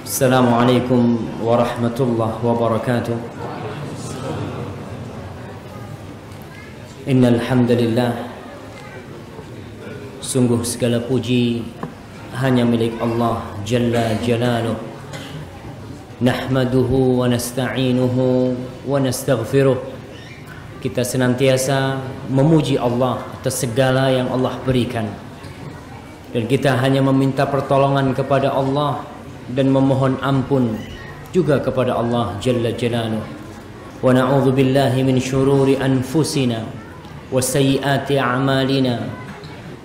Assalamualaikum warahmatullahi wabarakatuh. Innal hamdalillah, sungguh segala puji hanya milik Allah Jalla Jalaluh. Nahmaduhu wa nasta'inuhu wa nastaghfiruh. Kita senantiasa memuji Allah atas segala yang Allah berikan, dan kita hanya meminta pertolongan kepada Allah dan memohon ampun juga kepada Allah Jalla Jalaluh. Wa na'udzu billahi min syururi anfusina wa sayyiati a'malina.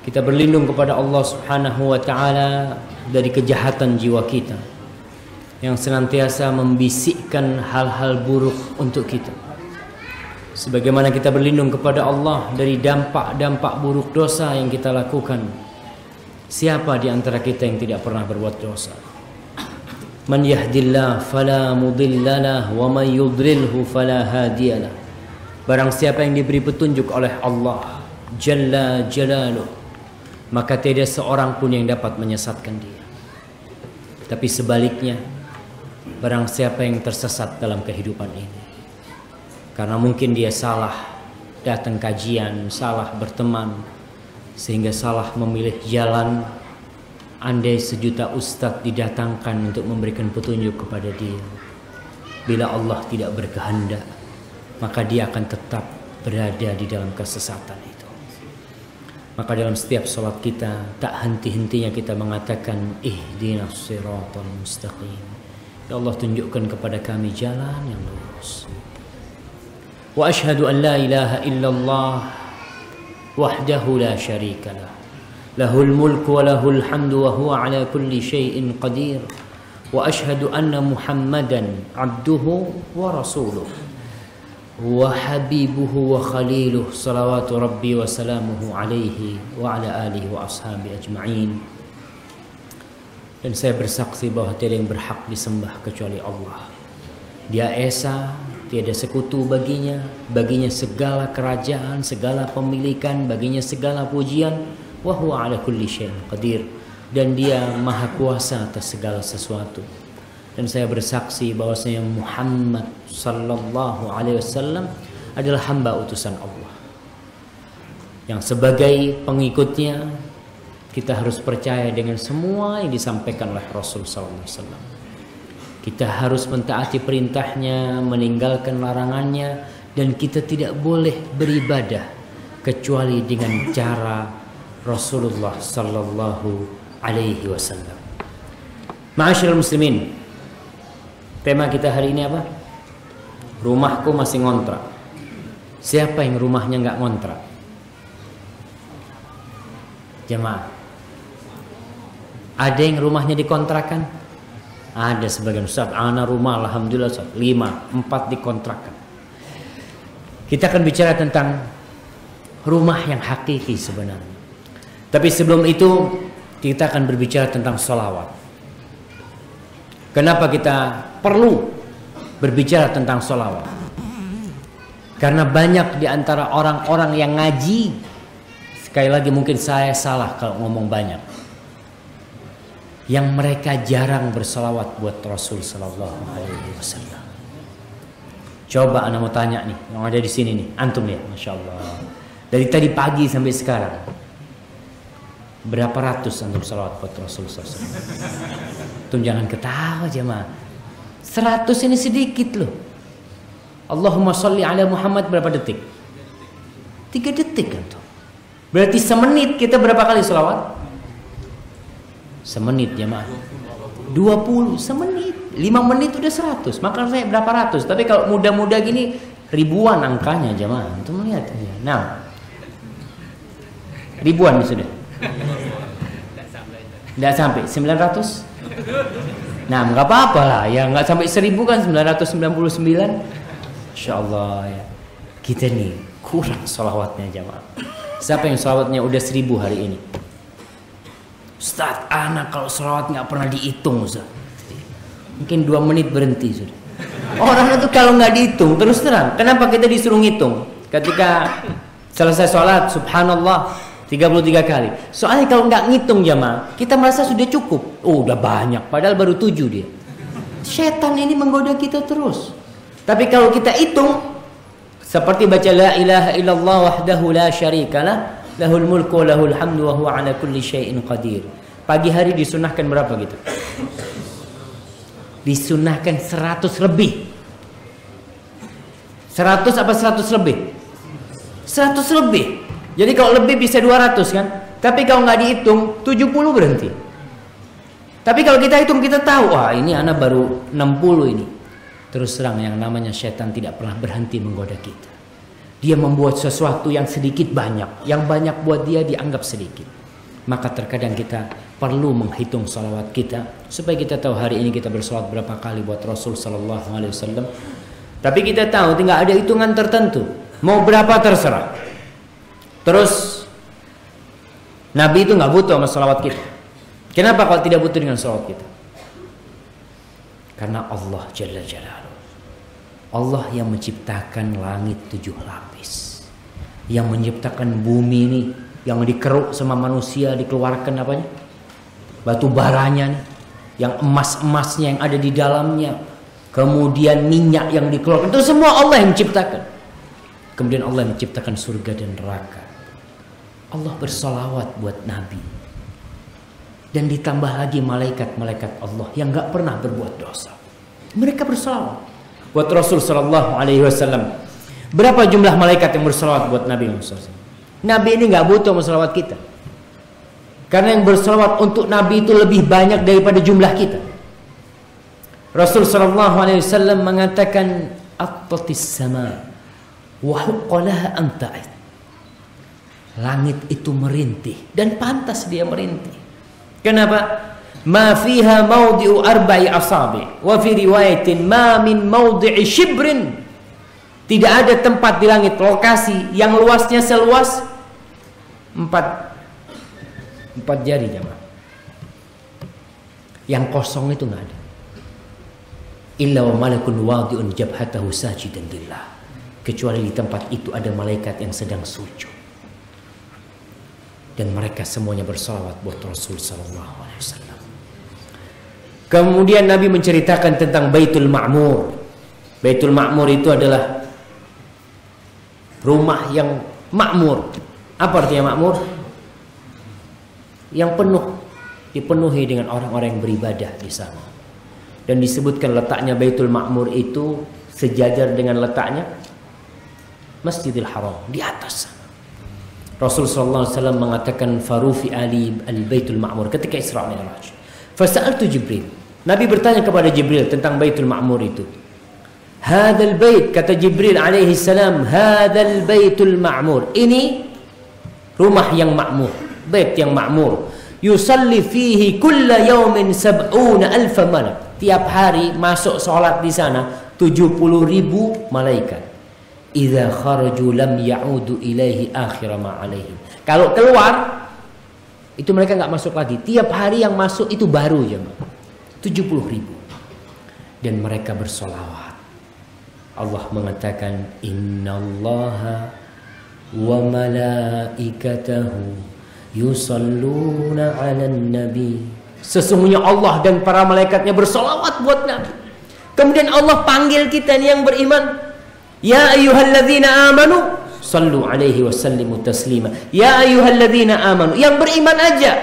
Kita berlindung kepada Allah Subhanahu wa taala dari kejahatan jiwa kita yang senantiasa membisikkan hal-hal buruk untuk kita. Sebagaimana kita berlindung kepada Allah dari dampak-dampak buruk dosa yang kita lakukan. Siapa di antara kita yang tidak pernah berbuat dosa? Man yahdillah fala mudhillalah wa man yudlilhu fala hadiyalah. Barang siapa yang diberi petunjuk oleh Allah Jalla Jalaluh, maka tidak seorang pun yang dapat menyesatkan dia. Tapi sebaliknya, barang siapa yang tersesat dalam kehidupan ini karena mungkin dia salah datang kajian, salah berteman, sehingga salah memilih jalan. Andai sejuta ustadz didatangkan untuk memberikan petunjuk kepada dia, bila Allah tidak berkehendak, maka dia akan tetap berada di dalam kesesatan itu. Maka dalam setiap sholat kita, tak henti-hentinya kita mengatakan ihdinas siratal mustaqim. Ya Allah, tunjukkan kepada kami jalan yang lurus. Wa asyhadu an la ilaha illallah wahdahu la syarikalah, lahul mulku wa lahul hamdu wa huwa ala kulli syai'in qadir. Wa asyhadu anna Muhammadan abduhu wa rasuluh wa habibuhu wa khaliluh, salawatu rabbi wa salamuhu alaihi wa ala alihi wa ashabi ajma'in. Dan saya bersaksi bahwa tiada yang berhak disembah kecuali Allah. Dia esa, tiada sekutu baginya. Baginya segala kerajaan, segala pemilikan, baginya segala pujian. Wa huwa ala kulli syai'in qadir, dan dia maha kuasa atas segala sesuatu. Dan saya bersaksi bahwasanya Muhammad sallallahu alaihi wasallam adalah hamba utusan Allah, yang sebagai pengikutnya kita harus percaya dengan semua yang disampaikan oleh Rasul sallallahu alaihi wasallam. Kita harus mentaati perintahnya, meninggalkan larangannya, dan kita tidak boleh beribadah kecuali dengan cara Rasulullah sallallahu alaihi wasallam. Ma'asyiral muslimin, tema kita hari ini apa? Rumahku masih ngontrak. Siapa yang rumahnya nggak ngontrak? Jemaah, ada yang rumahnya dikontrakan? Ada sebagian. Ustaz, ana rumah alhamdulillah Ustaz, 5, 4 dikontrakan. Kita akan bicara tentang rumah yang hakiki sebenarnya. Tapi sebelum itu kita akan berbicara tentang sholawat. Kenapa kita perlu berbicara tentang sholawat? Karena banyak di antara orang-orang yang ngaji, sekali lagi mungkin saya salah kalau ngomong banyak, yang mereka jarang bersolawat buat Rasul Sallallahu Alaihi Wasallam. Coba ana mau tanya nih, yang ada di sini nih, antum lihat, masya Allah, dari tadi pagi sampai sekarang, berapa ratus antum salawat buat Rasul SAW? Antum jangan ketawa jemaah. 100 ini sedikit loh. Allahumma sholli ala Muhammad berapa detik? 3 detik antum. Berarti semenit kita berapa kali salawat? Semenit jemaah. 20 semenit. 5 menit udah 100. Maka saya berapa ratus? Tapi kalau muda-muda gini ribuan angkanya jemaah. Antum lihat aja. Nah, ribuan sudah. Tidak sampai 900. Nah, nggak apa-apa lah, ya nggak sampai 1000 kan, 999. Insya Allah ya. Kita nih kurang sholawatnya jamaah. Siapa yang sholawatnya udah 1000 hari ini? Ustaz, anak kalau sholawat nggak pernah dihitung Ustaz. Mungkin 2 menit berhenti sudah. Orang itu kalau nggak dihitung, terus terang, kenapa kita disuruh ngitung? Ketika selesai sholat, subhanallah 33 kali. Soalnya kalau nggak ngitung jamaah, kita merasa sudah cukup. Oh, udah banyak. Padahal baru 7 dia. Setan ini menggoda kita terus. Tapi kalau kita hitung, seperti baca la ilaha illallah wahdahu la syarikalah, lahul mulku wa lahul hamdu wa huwa ala kulli syai'in qadir. Pagi hari disunahkan berapa gitu? Disunahkan 100 lebih. 100 apa 100 lebih? 100 lebih. Jadi kalau lebih bisa 200 kan? Tapi kalau nggak dihitung 70 berhenti. Tapi kalau kita hitung kita tahu, wah ini anak baru 60 ini. Terus terang yang namanya setan tidak pernah berhenti menggoda kita. Dia membuat sesuatu yang sedikit banyak, yang banyak buat dia dianggap sedikit. Maka terkadang kita perlu menghitung salawat kita supaya kita tahu hari ini kita bersalawat berapa kali buat Rasul sallallahu alaihi wasallam. Tapi kita tahu tinggal ada hitungan tertentu. Mau berapa terserah. Terus Nabi itu nggak butuh sama salawat kita. Kenapa kalau tidak butuh dengan salawat kita? Karena Allah Jalla Jalaluhu, Allah yang menciptakan langit 7 lapis, yang menciptakan bumi ini, yang dikeruk sama manusia, dikeluarkan apanya? Batu baranya nih, yang emas-emasnya yang ada di dalamnya, kemudian minyak yang dikeluarkan, itu semua Allah yang menciptakan. Kemudian Allah menciptakan surga dan neraka. Allah bersalawat buat Nabi. Dan ditambah lagi malaikat-malaikat Allah yang gak pernah berbuat dosa. Mereka bersalawat buat Rasul sallallahu alaihi wasallam. Berapa jumlah malaikat yang bersalawat buat Nabi Muhammad? Nabi ini gak butuh salawat kita. Karena yang bersalawat untuk Nabi itu lebih banyak daripada jumlah kita. Rasul sallallahu alaihi wasallam mengatakan, "Attatis sama wa huqqalaha an ta'id." Langit itu merintih dan pantas dia merintih. Kenapa? Ma fiha mawdi'u arba'i asabi wa fi riwayatin ma min mawdi'i shibrin. Tidak ada tempat di langit, lokasi yang luasnya seluas 4 jari jemaah. Yang kosong itu enggak ada. Illa wa malakun wadi'un jabhatahu sajidan lillah. Kecuali di tempat itu ada malaikat yang sedang sujud. Dan mereka semuanya bersalawat buat Rasul sallallahu alaihi wasallam. Kemudian Nabi menceritakan tentang Baitul Ma'mur. Baitul Ma'mur itu adalah rumah yang makmur. Apa artinya makmur? Yang penuh, dipenuhi dengan orang-orang yang beribadah di sana. Dan disebutkan letaknya Baitul Ma'mur itu sejajar dengan letaknya Masjidil Haram, di atas. Rasul sallallahu alaihi wasallam mengatakan farufi ali al-Baitul Ma'mur ketika Isra Mi'raj. Fasa'altu Jibril. Nabi bertanya kepada Jibril tentang Baitul Ma'mur itu. Hadzal bait, kata Jibril alaihi salam, hadzal Baitul Ma'mur. Ini rumah yang makmur, bait yang makmur. Yusalli fihi kulla yawmin 70,000 malak. Tiap hari masuk salat di sana 70.000 malaikat. Idza kharaju lam ya'udu ilaihi akhir ma alaihim. Kalau keluar itu mereka enggak masuk lagi. Tiap hari yang masuk itu baru jemaah. 70.000. Dan mereka bersolawat. Allah mengatakan innallaha wa malaikatahu yusalluna 'alan nabi. Sesungguhnya Allah dan para malaikatnya bersolawat buat Nabi. Kemudian Allah panggil kita nih yang beriman. Ya ayyuhalladzina amanu sallu alaihi wasallimu taslima. Ya ayyuhalladzina amanu, yang beriman aja.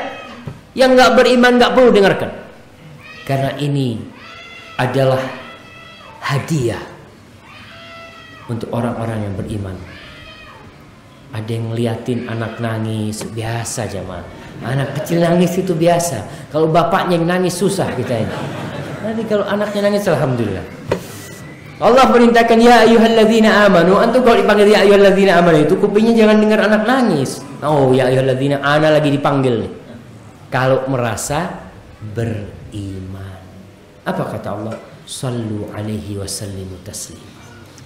Yang enggak beriman enggak perlu dengarkan. Karena ini adalah hadiah untuk orang-orang yang beriman. Ada yang ngeliatin anak nangis, biasa jemaah. Anak kecil nangis itu biasa. Kalau bapaknya yang nangis susah kita ini. Nanti kalau anaknya nangis alhamdulillah. Allah perintahkan ya ayyuhalladzina amanu. Antum kalau dipanggil ya ayyuhalladzina amanu itu kupingnya jangan dengar anak nangis. Oh ya ayyuhalladzina, ana lagi dipanggil nih. Kalau merasa beriman. Apa kata Allah? Sallu alaihi wasallimu taslima.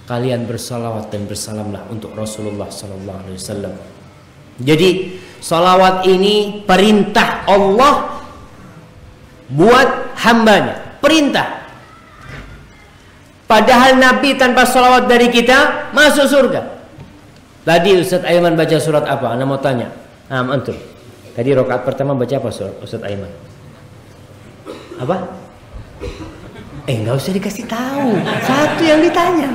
Kalian bersalawat dan bersalamlah untuk Rasulullah sallallahu alaihi wasallam. Jadi salawat ini perintah Allah buat hambanya. Perintah. Padahal Nabi tanpa salawat dari kita masuk surga. Tadi Ustaz Aiman baca surat apa? Anda mau tanya. Antum. Tadi rakaat pertama baca apa Ustaz Aiman? Apa? Nggak usah dikasih tahu. Satu yang ditanya.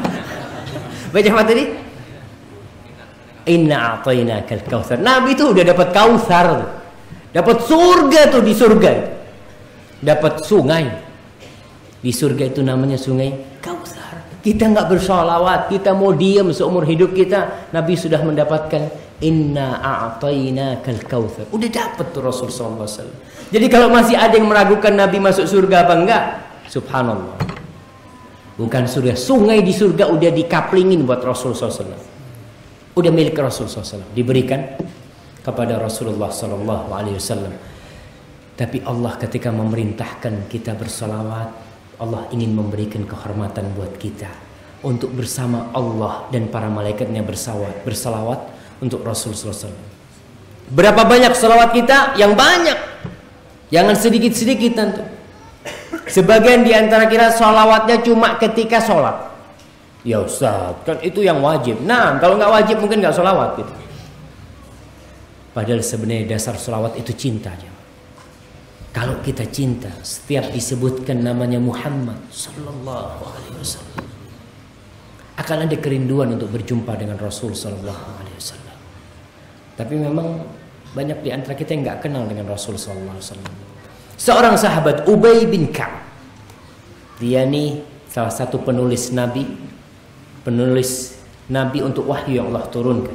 Baca apa tadi? Inna a'tainakal kautsar. Nabi itu udah dapat kautsar. Dapat surga tuh di surga. Dapat sungai. Di surga itu namanya sungai Kautsar. Kita nggak bersolawat, kita mau diam seumur hidup kita. Nabi sudah mendapatkan Inna a'tainakal kautsar. Udah dapat tuh Rasul sallallahu alaihi wasallam. Jadi kalau masih ada yang meragukan Nabi masuk surga apa enggak? Subhanallah. Bukan surga, sungai di surga udah dikaplingin buat Rasul SAW. Udah milik Rasul SAW, diberikan kepada Rasulullah SAW. Tapi Allah ketika memerintahkan kita bersalawat, Allah ingin memberikan kehormatan buat kita untuk bersama Allah dan para malaikatnya bersalawat untuk Rasul SAW. Berapa banyak salawat kita? Yang banyak. Jangan sedikit-sedikit tentu. Sebagian di antara kita sholawatnya cuma ketika sholat. Ya Ustaz, kan itu yang wajib. Nah, kalau nggak wajib mungkin nggak sholawat gitu. Padahal sebenarnya dasar sholawat itu cinta aja. Kalau kita cinta, setiap disebutkan namanya Muhammad Sallallahu Alaihi Wasallam, akan ada kerinduan untuk berjumpa dengan Rasul Sallallahu Alaihi Wasallam. Tapi memang banyak di antara kita yang nggak kenal dengan Rasul Sallallahu Alaihi Wasallam. Seorang sahabat Ubay bin Ka'ab, dia nih salah satu penulis Nabi untuk wahyu yang Allah turunkan.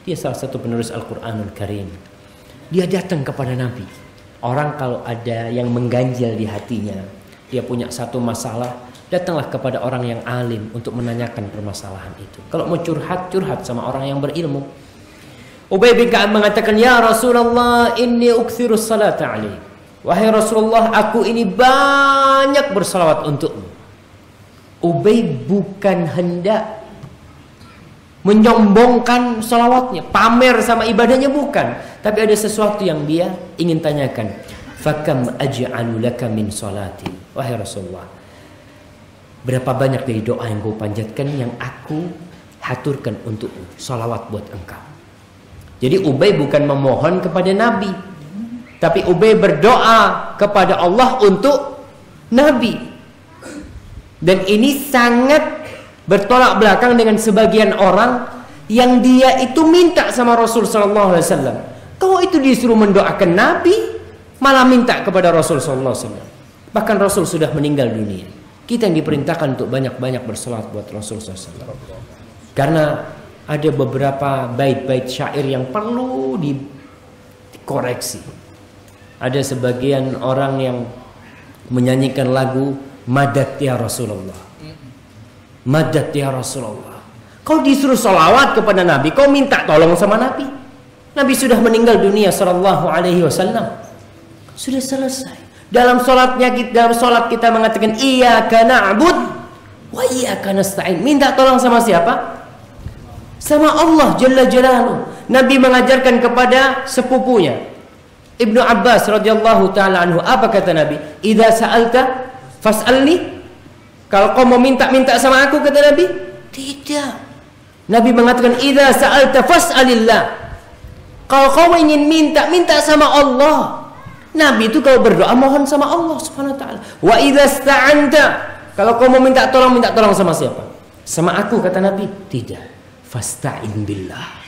Dia salah satu penulis Al-Quranul Karim. Dia datang kepada Nabi. Orang kalau ada yang mengganjal di hatinya, dia punya satu masalah, datanglah kepada orang yang alim untuk menanyakan permasalahan itu. Kalau mau curhat sama orang yang berilmu. Ubay bin Ka'ab mengatakan, "Ya Rasulullah, inni ukthirus salata alaik." Wahai Rasulullah, aku ini banyak bersalawat untukmu. Ubay bukan hendak menyombongkan salawatnya, pamer sama ibadahnya, bukan. Tapi ada sesuatu yang dia ingin tanyakan. Fakam aj'alu laka min salati. Wahai Rasulullah, berapa banyak dari doa yang kau panjatkan yang aku haturkan untukmu, salawat buat engkau. Jadi Ubay bukan memohon kepada Nabi, tapi Ubay berdoa kepada Allah untuk Nabi. Dan ini sangat bertolak belakang dengan sebagian orang yang dia itu minta sama Rasul sallallahu alaihi wasallam. Kau itu disuruh mendoakan Nabi, malah minta kepada Rasul sallallahu alaihi wasallam. Bahkan Rasul sudah meninggal dunia. Kita yang diperintahkan untuk banyak-banyak bersalawat buat Rasul sallallahu alaihi wasallam. Karena ada beberapa bait-bait syair yang perlu dikoreksi. Ada sebagian orang yang menyanyikan lagu Madad ya Rasulullah. Madad ya Rasulullah. Kau disuruh salawat kepada Nabi, kau minta tolong sama Nabi. Nabi sudah meninggal dunia sallallahu alaihi wasallam. Sudah selesai. Dalam salat kita mengatakan iyyaka na'bud wa iyyaka nasta'in. Minta tolong sama siapa? Sama Allah Jalla Jalaluhu. Nabi mengajarkan kepada sepupunya Ibnu Abbas radhiyallahu taala anhu, apa kata Nabi? Idza sa'alta fas'alni. Kalau kau mau minta sama aku, kata Nabi? Tidak. Nabi mengatakan idza sa'alta fas'alillah. Kalau kau ingin minta sama Allah. Nabi itu kalau berdoa mohon sama Allah Subhanahu wa taala. Wa idza sta'anta. Kalau kau mau minta tolong sama siapa? Sama aku, kata Nabi? Tidak. Fasta'in billah.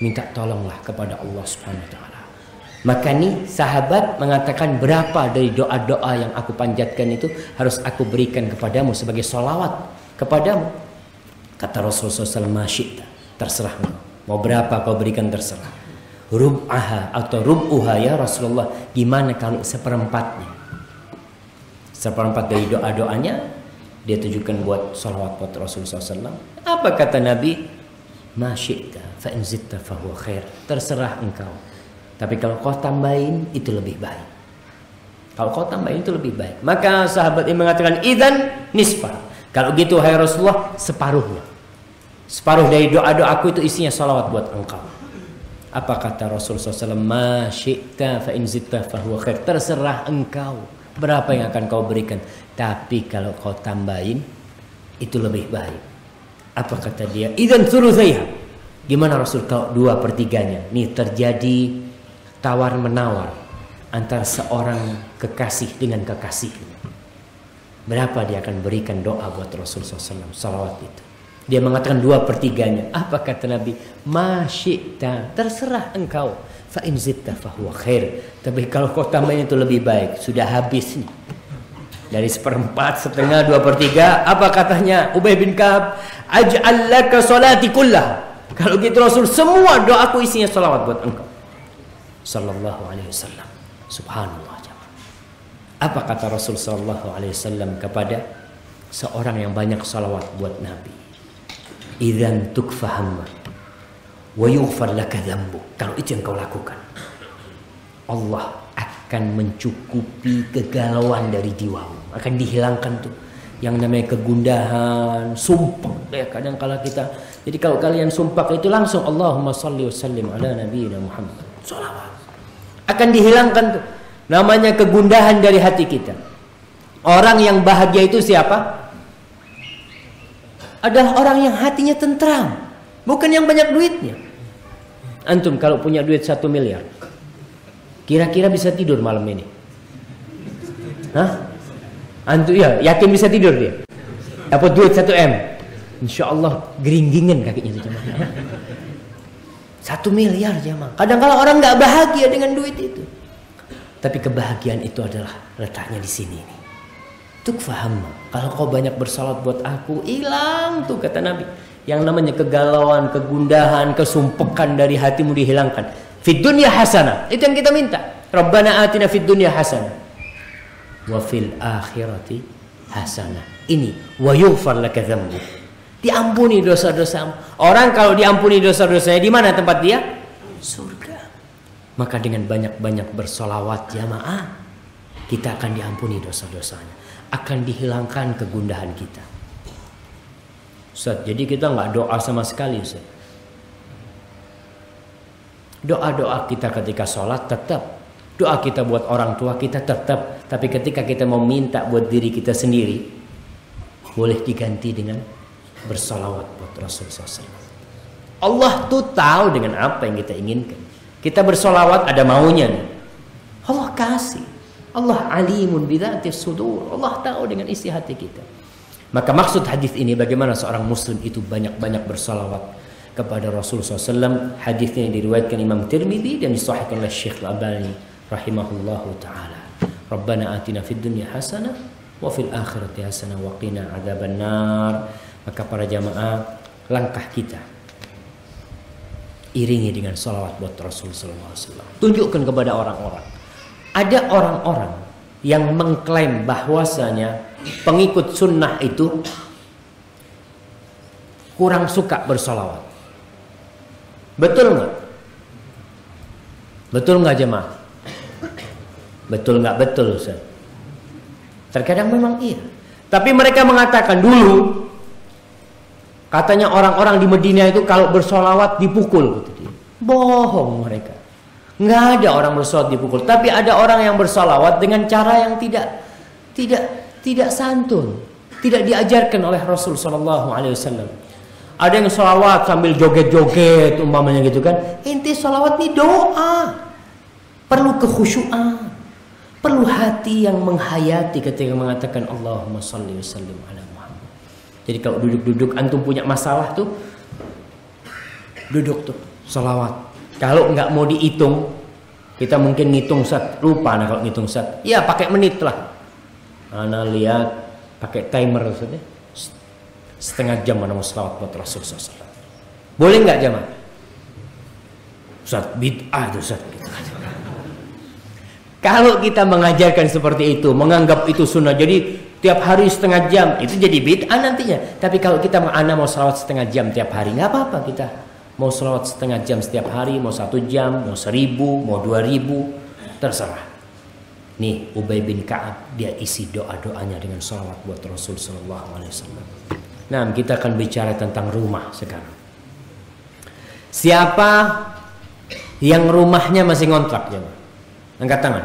Minta tolonglah kepada Allah Subhanahu wa taala. Maka nih sahabat mengatakan, berapa dari doa-doa yang aku panjatkan itu harus aku berikan kepadamu sebagai sholawat kepadamu. Kata Rasulullah SAW, masyita, terserah engkau. Mau berapa kau berikan, terserah. Rub'aha atau rub'uha ya Rasulullah. Gimana kalau seperempatnya? Seperempat dari doa-doanya dia tujukan buat sholawat buat Rasulullah SAW. Apa kata Nabi? Masyita fa'in zitta fahuwa khair. Terserah engkau. Tapi kalau kau tambahin itu lebih baik. Kalau kau tambahin itu lebih baik. Maka sahabat ini mengatakan idzan nisfah. Kalau gitu hai Rasulullah, separuhnya. Separuh dari doa-doaku itu isinya salawat buat engkau. Apa kata Rasulullah SAW? Ma syi'ta fa in zitta fa huwa khair. Terserah engkau berapa yang akan kau berikan. Tapi kalau kau tambahin itu lebih baik. Apa kata dia? Idzan thulutsaiha. Gimana Rasul kalau 2/3-nya? Nih terjadi tawar menawar antara seorang kekasih dengan kekasih. berapa dia akan berikan doa buat Rasulullah SAW salawat itu. Dia mengatakan 2/3-nya. Apa kata Nabi? Ma syi'ta, terserah engkau. Fa in zitta fa huwa khair. Tapi kalau kau tambahin itu lebih baik. Sudah habis nih. Dari 1/4, setengah, 2/3. Apa katanya Ubay bin Ka'ab? Aj'al laka salati kullah. Kalau gitu Rasul, semua doaku isinya salawat buat engkau. Sallallahu alaihi wasallam. Subhanallah. Apa kata Rasul sallallahu alaihi wasallam kepada seorang yang banyak salawat buat Nabi? Idzan tukfahamma wa yughfar laka dzambu. Kalau itu yang kau lakukan, Allah akan mencukupi kegalauan dari jiwamu. Akan dihilangkan tuh yang namanya kegundahan, sumpah ya kadang kala kita. Jadi kalau kalian sumpah itu langsung Allahumma shalli wa sallim ala nabiyyina Muhammad. Salawat. Akan dihilangkan tuh namanya kegundahan dari hati kita. Orang yang bahagia itu siapa? Adalah orang yang hatinya tentram, bukan yang banyak duitnya. Antum kalau punya duit 1 miliar, kira-kira bisa tidur malam ini? Hah? Antum ya yakin bisa tidur dia? Dapat duit 1 M, insya Allah geringgingen kakinya itu jemaah. 1 miliar jemaah. Kadang-kala orang nggak bahagia dengan duit itu. Tapi kebahagiaan itu adalah letaknya di sini nih. Tukfaham. Kalau kau banyak bersalat buat aku, hilang tuh kata Nabi. Yang namanya kegalauan, kegundahan, kesumpekan dari hatimu dihilangkan. Fid dunya hasanah. Itu yang kita minta. Rabbana atina fid dunya hasanah. Wa fil akhirati hasanah. Ini wa yughfar laka dzambu. Diampuni dosa-dosamu. Orang kalau diampuni dosa-dosanya di mana tempat dia? Surga. Maka dengan banyak-banyak bersolawat jamaah, kita akan diampuni dosa-dosanya, akan dihilangkan kegundahan kita. Ustaz, jadi kita nggak doa sama sekali, Ustaz. Doa-doa kita ketika sholat tetap, doa kita buat orang tua kita tetap, tapi ketika kita mau minta buat diri kita sendiri, boleh diganti dengan bersolawat buat Rasulullah SAW. Allah tuh tahu dengan apa yang kita inginkan. Kita bersolawat ada maunya nih. Allah kasih. Allah alimun bidzatis sudur. Allah tahu dengan isi hati kita. Maka maksud hadis ini bagaimana seorang muslim itu banyak-banyak bersolawat kepada Rasulullah SAW. Hadisnya diriwayatkan Imam Tirmidzi dan disahihkan oleh Syekh Al-Albani rahimahullahu taala. Rabbana atina fid dunya hasanah wa fil akhirati hasanah wa qina adzabannar. Maka para jamaah, langkah kita iringi dengan salawat buat Rasulullah SAW. Tunjukkan kepada orang-orang. Ada orang-orang yang mengklaim bahwasanya pengikut sunnah itu kurang suka bersalawat. Betul nggak? Betul nggak jemaah? Betul nggak betul, Ustaz? Terkadang memang iya. Tapi mereka mengatakan dulu, katanya orang-orang di Medina itu kalau bersolawat dipukul. Bohong mereka. Nggak ada orang bersolawat dipukul. Tapi ada orang yang bersolawat dengan cara yang tidak santun, tidak diajarkan oleh Rasul Sallallahu Alaihi Wasallam. Ada yang solawat sambil joget-joget, umpamanya gitu kan. Inti solawat ini doa, perlu kekhusyuan, perlu hati yang menghayati ketika mengatakan Allahumma shalli wa sallim ala Muhammad. Jadi kalau duduk-duduk antum punya masalah tuh, duduk tuh solawat. Kalau nggak mau dihitung, kita mungkin ngitung Ustaz, lupa nah kalau ngitung Ustaz. Ya pakai menit lah. Ana lihat pakai timer Ustaz. Setengah jam mana mau selawat buat Rasulullah SAW. Boleh nggak jamaah? Ustaz bid'ah itu Ustaz. Kalau kita mengajarkan seperti itu, menganggap itu sunnah, jadi tiap hari setengah jam, itu jadi bid'ah nantinya. Tapi kalau kita mau selawat setengah jam tiap hari, nggak apa-apa kita. Mau selawat setengah jam setiap hari, mau 1 jam, mau 1000, mau 2000, terserah. Nih Ubay bin Ka'ab, dia isi doa-doanya dengan salawat buat Rasul Sallallahu Alaihi Wasallam. Nah, kita akan bicara tentang rumah sekarang. Siapa yang rumahnya masih ngontrak ya? Angkat tangan.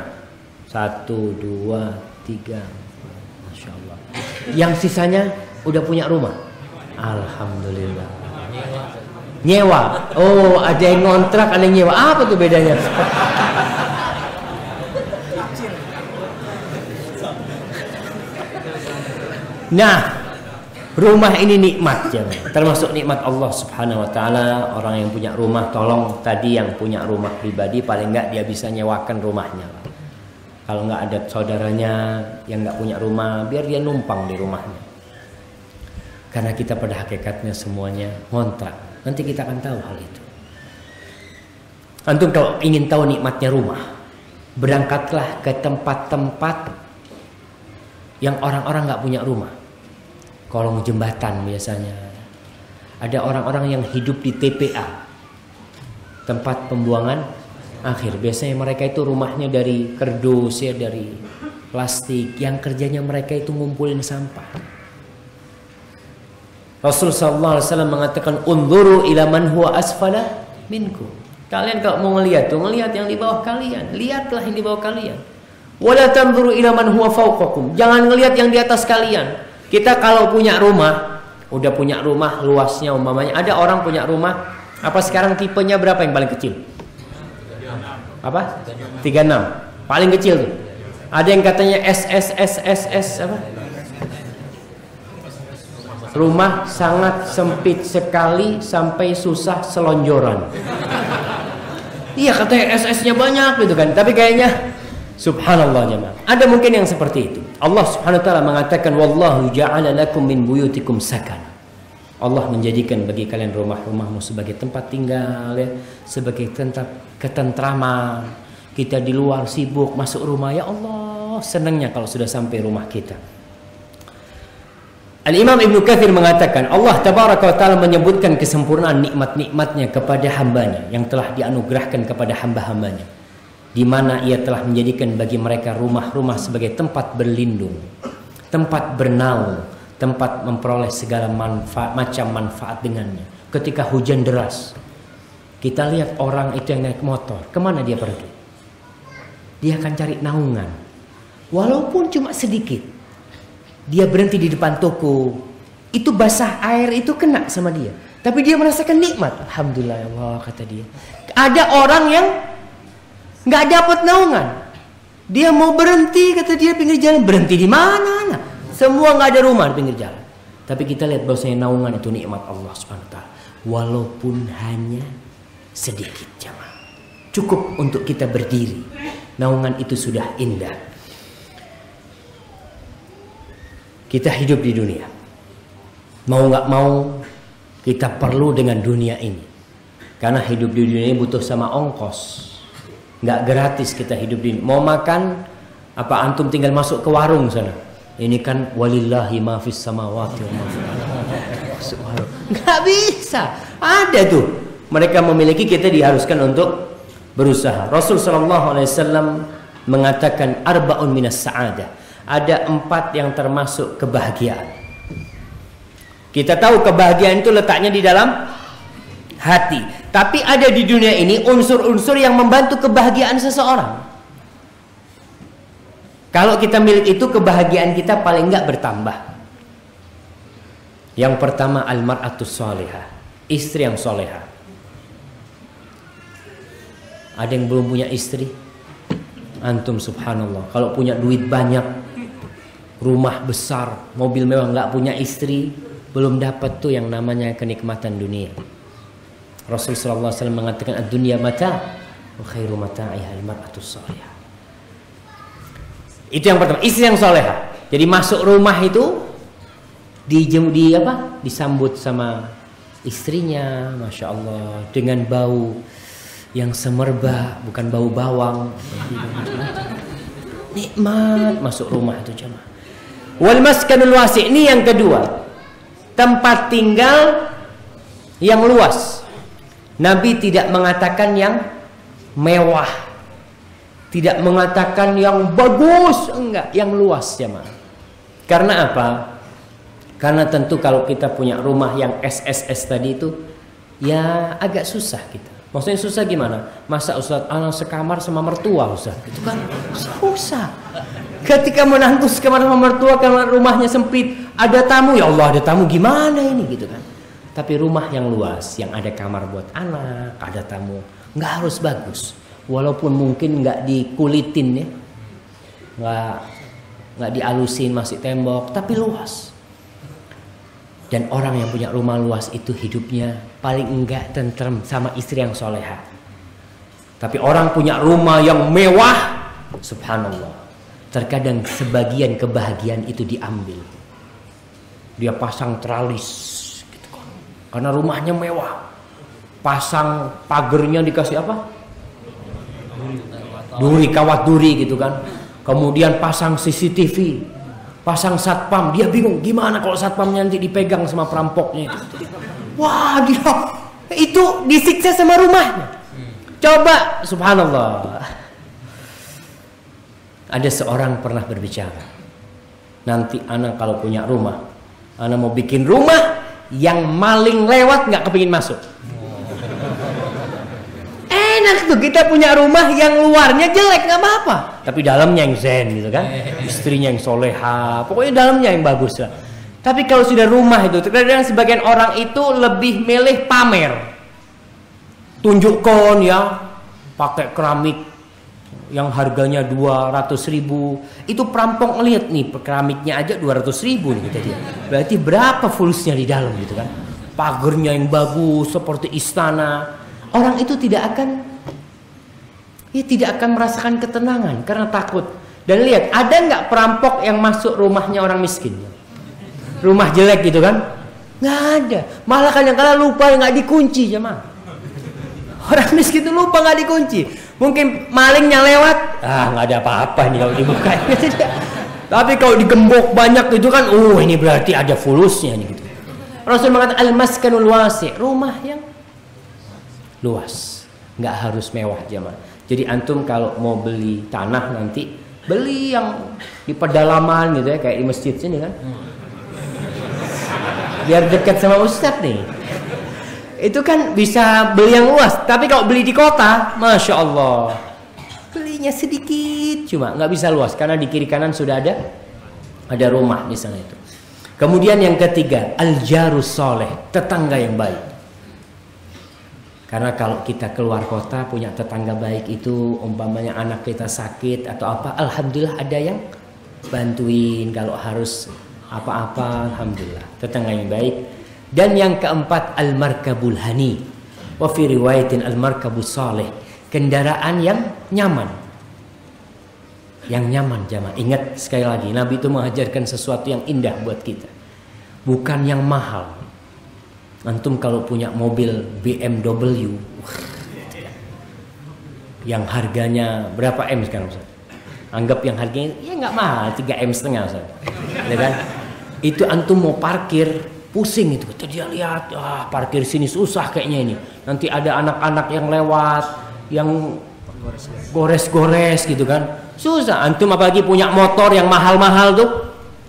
1, 2, 3. Masya Allah. Yang sisanya udah punya rumah. Alhamdulillah. Nyewa. Oh, ada yang ngontrak, ada yang nyewa. Apa tuh bedanya? Nah, rumah ini nikmat ya, termasuk nikmat Allah Subhanahu wa taala. Orang yang punya rumah, tolong tadi yang punya rumah pribadi paling enggak dia bisa nyewakan rumahnya. Kalau enggak ada saudaranya yang enggak punya rumah, biar dia numpang di rumahnya. Karena kita pada hakikatnya semuanya ngontrak. Nanti kita akan tahu hal itu. Antum kalau ingin tahu nikmatnya rumah, berangkatlah ke tempat-tempat yang orang-orang nggak punya rumah. Kolong jembatan biasanya. Ada orang-orang yang hidup di TPA, tempat pembuangan akhir. Biasanya mereka itu rumahnya dari kardus ya, dari plastik. Yang kerjanya mereka itu ngumpulin sampah. Rasul sallallahu alaihi wasallam mengatakan, "Unzuru ila man huwa asfala minkum." Kalian kalau mau ngelihat tuh, ngelihat yang di bawah kalian. Lihatlah yang di bawah kalian. Wala tanzuru ila man huwa fawqakum. Jangan ngelihat yang di atas kalian. Kita kalau punya rumah, udah punya rumah luasnya umpamanya. Ada orang punya rumah, apa sekarang tipenya berapa yang paling kecil? Apa? 36. Paling kecil tuh. Ada yang katanya SSSSS apa? Rumah sangat sempit sekali sampai susah selonjoran. Iya katanya SS-nya banyak gitu kan. Tapi kayaknya subhanallah jemaah. Ada mungkin yang seperti itu. Allah Subhanahu wa taala mengatakan wallahu ja'ala lakum min buyutikum sakan. Allah menjadikan bagi kalian rumah-rumahmu sebagai tempat tinggal ya, sebagai tempat ketentraman. Kita di luar sibuk, masuk rumah ya Allah, senangnya kalau sudah sampai rumah kita. Al-Imam Ibnu Katsir mengatakan Allah tabaraka wa ta'ala menyebutkan kesempurnaan nikmat-nikmatnya kepada hambanya yang telah dianugerahkan kepada hamba-hambanya, di mana ia telah menjadikan bagi mereka rumah-rumah sebagai tempat berlindung, tempat bernaung, tempat memperoleh segala macam manfaat dengannya. Ketika hujan deras, kita lihat orang itu yang naik motor, kemana dia pergi? Dia akan cari naungan, walaupun cuma sedikit. Dia berhenti di depan toko, itu basah air itu kena sama dia, tapi dia merasakan nikmat. Alhamdulillah ya Allah, kata dia. Ada orang yang nggak dapat naungan, dia mau berhenti, kata dia pinggir jalan. Berhenti di mana? Nah, semua nggak ada rumah di pinggir jalan. Tapi kita lihat bahwasanya naungan itu nikmat Allah Subhanahu wa taala, walaupun hanya sedikit jemaah. Cukup untuk kita berdiri. Naungan itu sudah indah. Kita hidup di dunia, mau nggak mau kita perlu dengan dunia ini, karena hidup di dunia ini butuh sama ongkos, nggak gratis kita hidup di. Mau makan apa antum tinggal masuk ke warung sana, ini kan walillahi ma fis samawati wa ma fil ardi. Nggak bisa, ada tuh mereka memiliki, kita diharuskan untuk berusaha. Rasul sallallahu alaihi wasallam mengatakan arba'un minas sa'adah. Ada 4 yang termasuk kebahagiaan. Kita tahu kebahagiaan itu letaknya di dalam hati. Tapi ada di dunia ini unsur-unsur yang membantu kebahagiaan seseorang. Kalau kita milik itu, kebahagiaan kita paling enggak bertambah. Yang pertama al-mar'atus sholihah, istri yang solehah. Ada yang belum punya istri? Antum subhanallah, kalau punya duit banyak, rumah besar, mobil mewah, nggak punya istri, belum dapat tuh yang namanya kenikmatan dunia. Rasulullah SAW mengatakan ad-dunya mata wa khairu mata'iha al-mar'atus sholihah. Itu yang pertama, istri yang solehah. Jadi masuk rumah itu disambut sama istrinya, masya Allah, dengan bau yang semerbak, bukan bau bawang. Nikmat masuk rumah itu jemaah. Wal maskanul wasi', ini yang kedua, tempat tinggal yang luas. Nabi tidak mengatakan yang mewah, tidak mengatakan yang bagus, enggak, yang luas jemaah. Karena apa? Karena tentu kalau kita punya rumah yang SSS tadi itu, ya agak susah kita. Maksudnya susah gimana? Masa Ustaz anak sekamar sama mertua Ustaz? Itu kan susah. Ketika menantu sekamar sama mertua karena rumahnya sempit, ada tamu, ya Allah ada tamu, gimana ini gitu kan. Tapi rumah yang luas, yang ada kamar buat anak, ada tamu, nggak harus bagus. Walaupun mungkin nggak dikulitin ya, nggak dialusin masih tembok, tapi luas. Dan orang yang punya rumah luas itu hidupnya paling enggak tentrem sama istri yang soleha. Tapi orang punya rumah yang mewah, subhanallah, terkadang sebagian kebahagiaan itu diambil. Dia pasang tralis gitu kan, karena rumahnya mewah. Pasang pagernya dikasih apa? Duri, kawat duri gitu kan. Kemudian pasang CCTV, pasang satpam. Dia bingung gimana kalau satpamnya nanti dipegang sama perampoknya itu. Wah, dia itu disiksa sama rumahnya. Coba, subhanallah. Ada seorang pernah berbicara, nanti anak kalau punya rumah, anak mau bikin rumah yang maling lewat nggak kepingin masuk. Enak tuh kita punya rumah yang luarnya jelek nggak apa-apa, tapi dalamnya yang zen gitu kan, istrinya yang soleha, pokoknya dalamnya yang bagus lah. Tapi kalau sudah rumah itu, terkadang sebagian orang itu lebih milih pamer, tunjukkan ya, pakai keramik yang harganya 200.000, itu perampok ngelihat nih keramiknya aja 200.000 nih kata dia. Berarti berapa fulusnya di dalam gitu kan? Pagernya yang bagus seperti istana. Orang itu tidak akan merasakan ketenangan karena takut. Dan lihat, ada nggak perampok yang masuk rumahnya orang miskin? Rumah jelek gitu kan? Nggak ada. Malah kadang-kadang lupa nggak dikunci jemaah. Orang miskin itu lupa nggak dikunci. Mungkin malingnya lewat, nggak ada apa-apa nih kalau dibuka. Tapi kalau digembok banyak itu kan, ini berarti ada fulusnya nih gitu. Rasul mengatakan al-maskanul wasi', rumah yang luas, nggak harus mewah jemaah. Jadi antum kalau mau beli tanah nanti beli yang di pedalaman gitu ya, kayak di masjid sini kan, biar dekat sama ustadz nih. Itu kan bisa beli yang luas. Tapi kalau beli di kota, masya Allah, belinya sedikit, cuma nggak bisa luas karena di kiri kanan sudah ada rumah di sana itu. Kemudian yang ketiga, al-jarus soleh, tetangga yang baik. Karena kalau kita keluar kota punya tetangga baik itu, umpamanya anak kita sakit atau apa, alhamdulillah ada yang bantuin. Kalau harus apa-apa, alhamdulillah tetangga yang baik. Dan yang keempat, al-markabul hani, wa fi riwayatin al-markabus salih, kendaraan yang nyaman. Yang nyaman jamaah. Ingat sekali lagi, Nabi itu mengajarkan sesuatu yang indah buat kita, bukan yang mahal. Antum kalau punya mobil BMW yang harganya berapa M sekarang Ustaz? Anggap yang harganya ya nggak mahal, 3,5 M Ustaz. Ya kan? Itu antum mau parkir pusing itu. Dia lihat, parkir sini susah kayaknya ini. Nanti ada anak-anak yang lewat yang gores-gores gitu kan. Susah. Antum apalagi punya motor yang mahal-mahal tuh.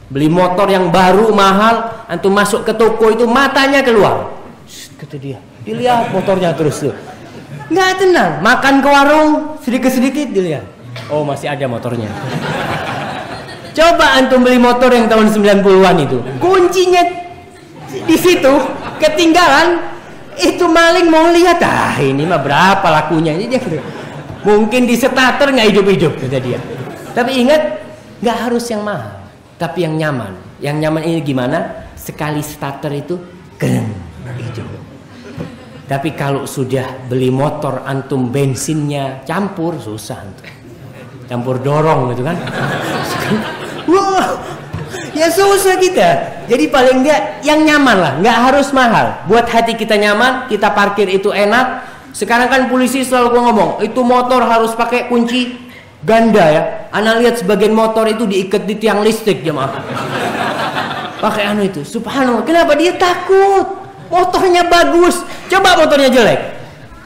Beli motor yang baru mahal, antum masuk ke toko itu matanya keluar. Kata dia, dilihat motornya terus tuh. Nggak tenang, makan ke warung sedikit-sedikit dilihat. Oh, masih ada motornya. Coba antum beli motor yang tahun 90-an itu. Kuncinya di situ, ketinggalan. Itu maling mau lihat, ini mah berapa lakunya ini dia. Mungkin di starter nggak hidup-hidup kata dia. Tapi ingat, nggak harus yang mahal. Tapi yang nyaman. Yang nyaman ini gimana? Sekali starter itu keren hidup. Tapi kalau sudah beli motor antum bensinnya campur, susah antum. Campur dorong gitu kan. Wah, ya susah kita. Jadi paling enggak yang nyaman lah, nggak harus mahal. Buat hati kita nyaman, kita parkir itu enak. Sekarang kan polisi selalu ngomong, itu motor harus pakai kunci ganda ya. Ana lihat sebagian motor itu diikat di tiang listrik jemaah. Pakai itu. Subhanallah. Kenapa dia takut? Motornya bagus. Coba motornya jelek.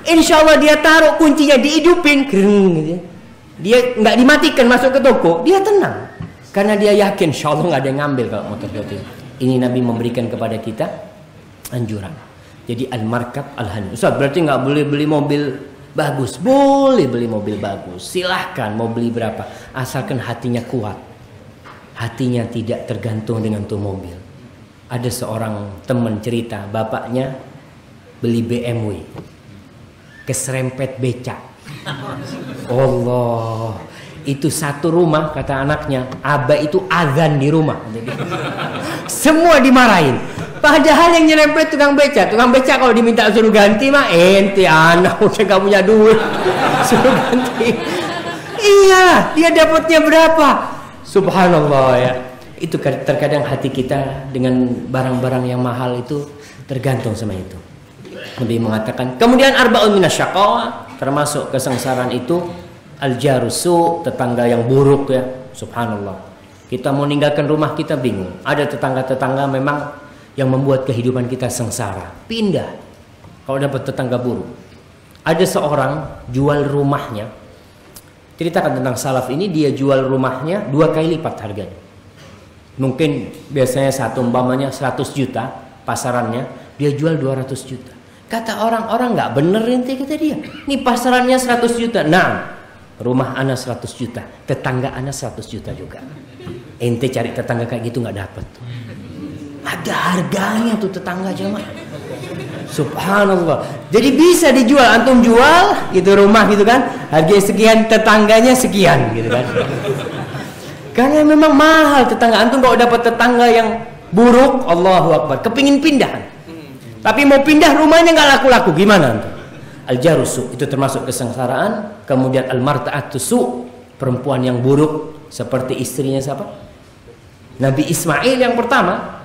Insya Allah dia taruh kuncinya dihidupin, gitu. Dia nggak dimatikan masuk ke toko, dia tenang. Karena dia yakin insya Allah nggak ada yang ngambil kalau motor itu. Ini Nabi memberikan kepada kita anjuran. Jadi al-markab al-hani. Ustaz, berarti nggak boleh beli mobil bagus? Boleh beli mobil bagus, silahkan mau beli berapa, asalkan hatinya kuat, hatinya tidak tergantung dengan tuh mobil. Ada seorang teman cerita, bapaknya beli BMW, keserempet becak. Allah, itu satu rumah kata anaknya, abah itu azan di rumah. Jadi, semua dimarahin. Padahal yang nyerempet tukang beca kalau diminta suruh ganti mah ente anak udah gak punya duit suruh ganti. Iya, dia dapatnya berapa? Subhanallah ya. Itu terkadang hati kita dengan barang-barang yang mahal itu tergantung sama itu. Nabi mengatakan, kemudian arba'un minasyaqawa, termasuk kesengsaraan itu al-jarusu, tetangga yang buruk ya. Subhanallah. Kita mau meninggalkan rumah kita bingung. Ada tetangga-tetangga memang yang membuat kehidupan kita sengsara. Pindah kalau dapat tetangga buruk. Ada seorang jual rumahnya. Ceritakan tentang salaf ini, dia jual rumahnya 2 kali lipat harganya. Mungkin biasanya satu umpamanya 100 juta pasarannya, dia jual 200 juta. Kata orang-orang nggak bener ente, kata dia. Ini pasarannya 100 juta. Nah, rumah ana 100 juta, tetangga ana 100 juta juga. Ente cari tetangga kayak gitu nggak dapet. Ada harganya tuh tetangga jemaah. Subhanallah. Jadi bisa dijual, antum jual gitu rumah gitu kan, harganya sekian, tetangganya sekian gitu kan. Karena memang mahal tetangga. Antum kalau dapat tetangga yang buruk, Allahu Akbar, kepingin pindah. Tapi mau pindah rumahnya nggak laku-laku, gimana antum? Al-jarusu itu termasuk kesengsaraan. Kemudian al-marta'atusu, perempuan yang buruk seperti istrinya siapa? Nabi Ismail yang pertama.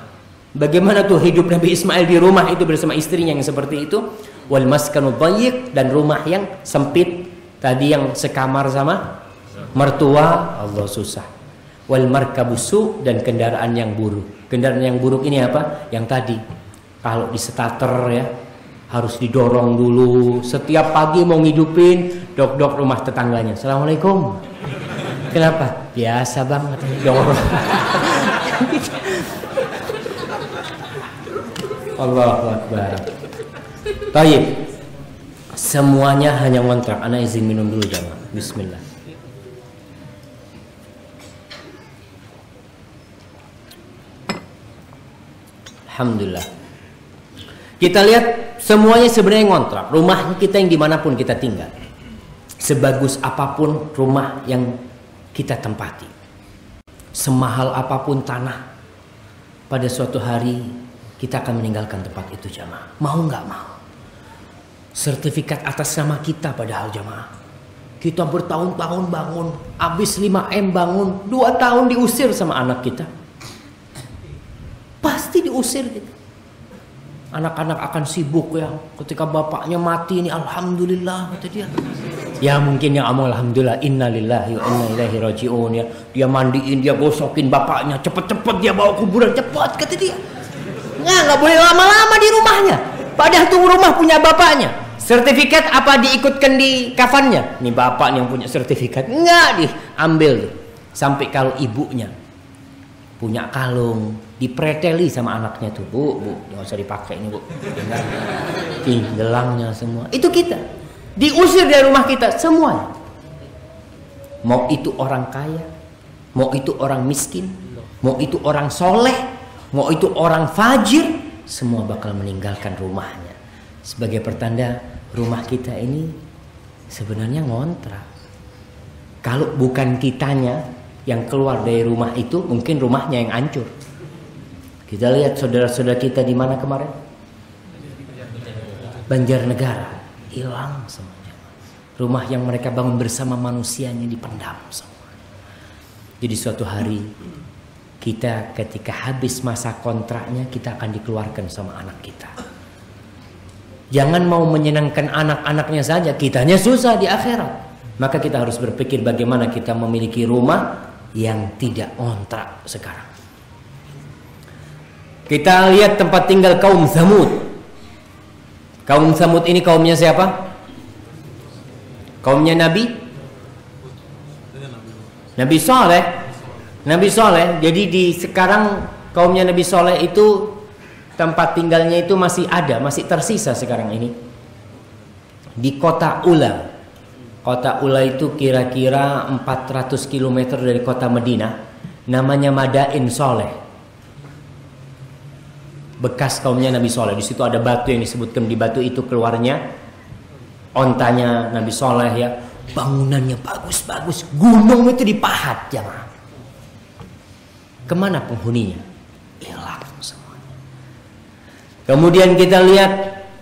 Bagaimana tuh hidup Nabi Ismail di rumah itu bersama istrinya yang seperti itu? Wal maskanu dhayyiq, dan rumah yang sempit. Tadi yang sekamar sama mertua, Allah susah. Wal markabusu, dan kendaraan yang buruk. Kendaraan yang buruk ini apa? Yang tadi kalau di starter ya harus didorong dulu. Setiap pagi mau ngidupin, dok rumah tetangganya. Assalamualaikum. Kenapa? Biasa banget dorong. Allahu Akbar. Baik. Semuanya hanya ngontrak. Ana izin minum dulu jamaah. Bismillah. Alhamdulillah. Kita lihat semuanya sebenarnya ngontrak. Rumah kita yang dimanapun kita tinggal, sebagus apapun rumah yang kita tempati, semahal apapun tanah, pada suatu hari kita akan meninggalkan tempat itu jamaah. Mau nggak mau. Sertifikat atas nama kita padahal jamaah. Kita bertahun-tahun bangun, habis 5M bangun, 2 tahun diusir sama anak kita. Pasti diusir gitu. Anak-anak akan sibuk ya. Ketika bapaknya mati ini, alhamdulillah kata dia. Ya mungkin yang amal alhamdulillah, innalillahi wa inna ilaihi raji'un ya. Dia mandiin, dia gosokin bapaknya, cepet-cepet dia bawa kuburan, cepet kata dia. Nggak boleh lama-lama di rumahnya. Padahal tuh rumah punya bapaknya. Sertifikat apa diikutkan di kafannya? Nih bapak yang punya sertifikat. Nggak diambil tuh. Sampai kalau ibunya punya kalung, dipreteli sama anaknya tuh. Bu, nggak usah dipakai ini bu. Gelangnya semua. Itu kita. Diusir dari rumah kita semuanya. Mau itu orang kaya, mau itu orang miskin, mau itu orang soleh, mau itu orang fajir, semua bakal meninggalkan rumahnya. Sebagai pertanda rumah kita ini sebenarnya ngontrak. Kalau bukan kitanya yang keluar dari rumah itu, mungkin rumahnya yang hancur. Kita lihat saudara-saudara kita di mana kemarin? Banjarnegara, hilang semuanya. Rumah yang mereka bangun bersama manusianya dipendam semua. Jadi suatu hari kita ketika habis masa kontraknya, kita akan dikeluarkan sama anak kita. Jangan mau menyenangkan anak-anaknya saja, kitanya susah di akhirat. Maka kita harus berpikir bagaimana kita memiliki rumah yang tidak kontrak sekarang. Kita lihat tempat tinggal kaum Tsamud. Kaum Tsamud ini kaumnya siapa? Kaumnya Nabi Saleh. Nabi Soleh. Jadi di sekarang kaumnya Nabi Soleh itu tempat tinggalnya itu masih ada, masih tersisa sekarang ini di kota Ula. Kota Ula itu kira-kira 400 km dari kota Madinah. Namanya Madain Soleh. Bekas kaumnya Nabi Soleh. Di situ ada batu yang disebutkan, di batu itu keluarnya ontanya Nabi Soleh ya. Bangunannya bagus-bagus. Gunung itu dipahat jamaah. Kemana penghuninya? Hilang semuanya. Kemudian kita lihat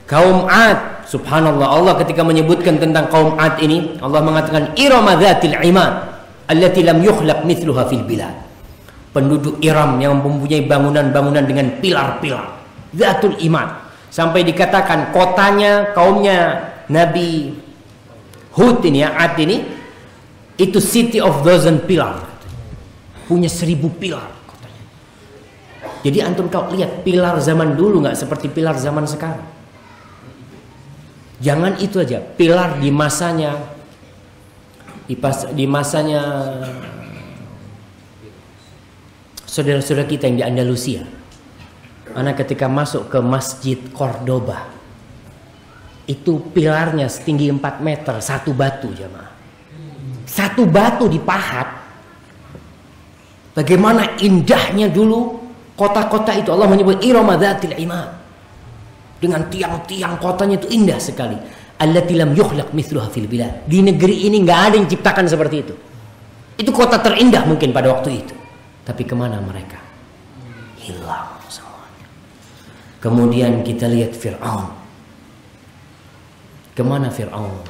kaum Ad. Subhanallah, Allah ketika menyebutkan tentang kaum Ad ini, Allah mengatakan Irama dzatil imad allati lam yukhlaq mithluha fil bilad. Penduduk Iram yang mempunyai bangunan-bangunan dengan pilar-pilar, Zatul Imad. Sampai dikatakan kotanya, kaumnya Nabi Hud ini ya, Ad ini, itu city of dozen pilar. Punya 1000 pilar kotanya. Jadi antum kalau lihat pilar zaman dulu nggak seperti pilar zaman sekarang. Jangan itu aja, pilar di masanya saudara-saudara kita yang di Andalusia. Anak ketika masuk ke Masjid Cordoba, itu pilarnya setinggi 4 meter, satu batu jamaah. Satu batu dipahat. Bagaimana indahnya dulu kota-kota itu. Allah menyebut Irama dzatil imad. Dengan tiang-tiang kotanya itu indah sekali. Allati lam yukhlaq mithluha fil bilad. Di negeri ini nggak ada yang ciptakan seperti itu. Itu kota terindah mungkin pada waktu itu. Tapi kemana mereka? Hilang semuanya. Kemudian kita lihat Fir'aun. Kemana Fir'aun?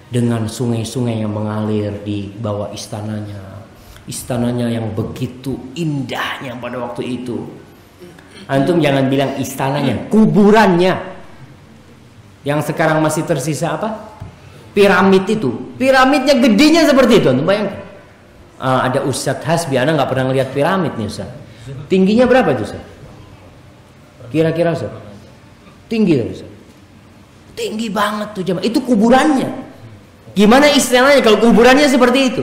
Dengan sungai-sungai yang mengalir di bawah istananya. Istananya yang begitu indahnya pada waktu itu. Antum jangan bilang istananya, kuburannya. Yang sekarang masih tersisa apa? Piramid itu. Piramidnya gedenya seperti itu. Antum bayangkan. Ada Ustadz Hasbi, anak nggak pernah ngeliat piramid nih Ustadz. Tingginya berapa itu Ustadz? Kira-kira Ustadz? Tinggi Ustadz. Tinggi banget tuh jemaah. Itu kuburannya. Gimana istilahnya kalau kuburannya seperti itu?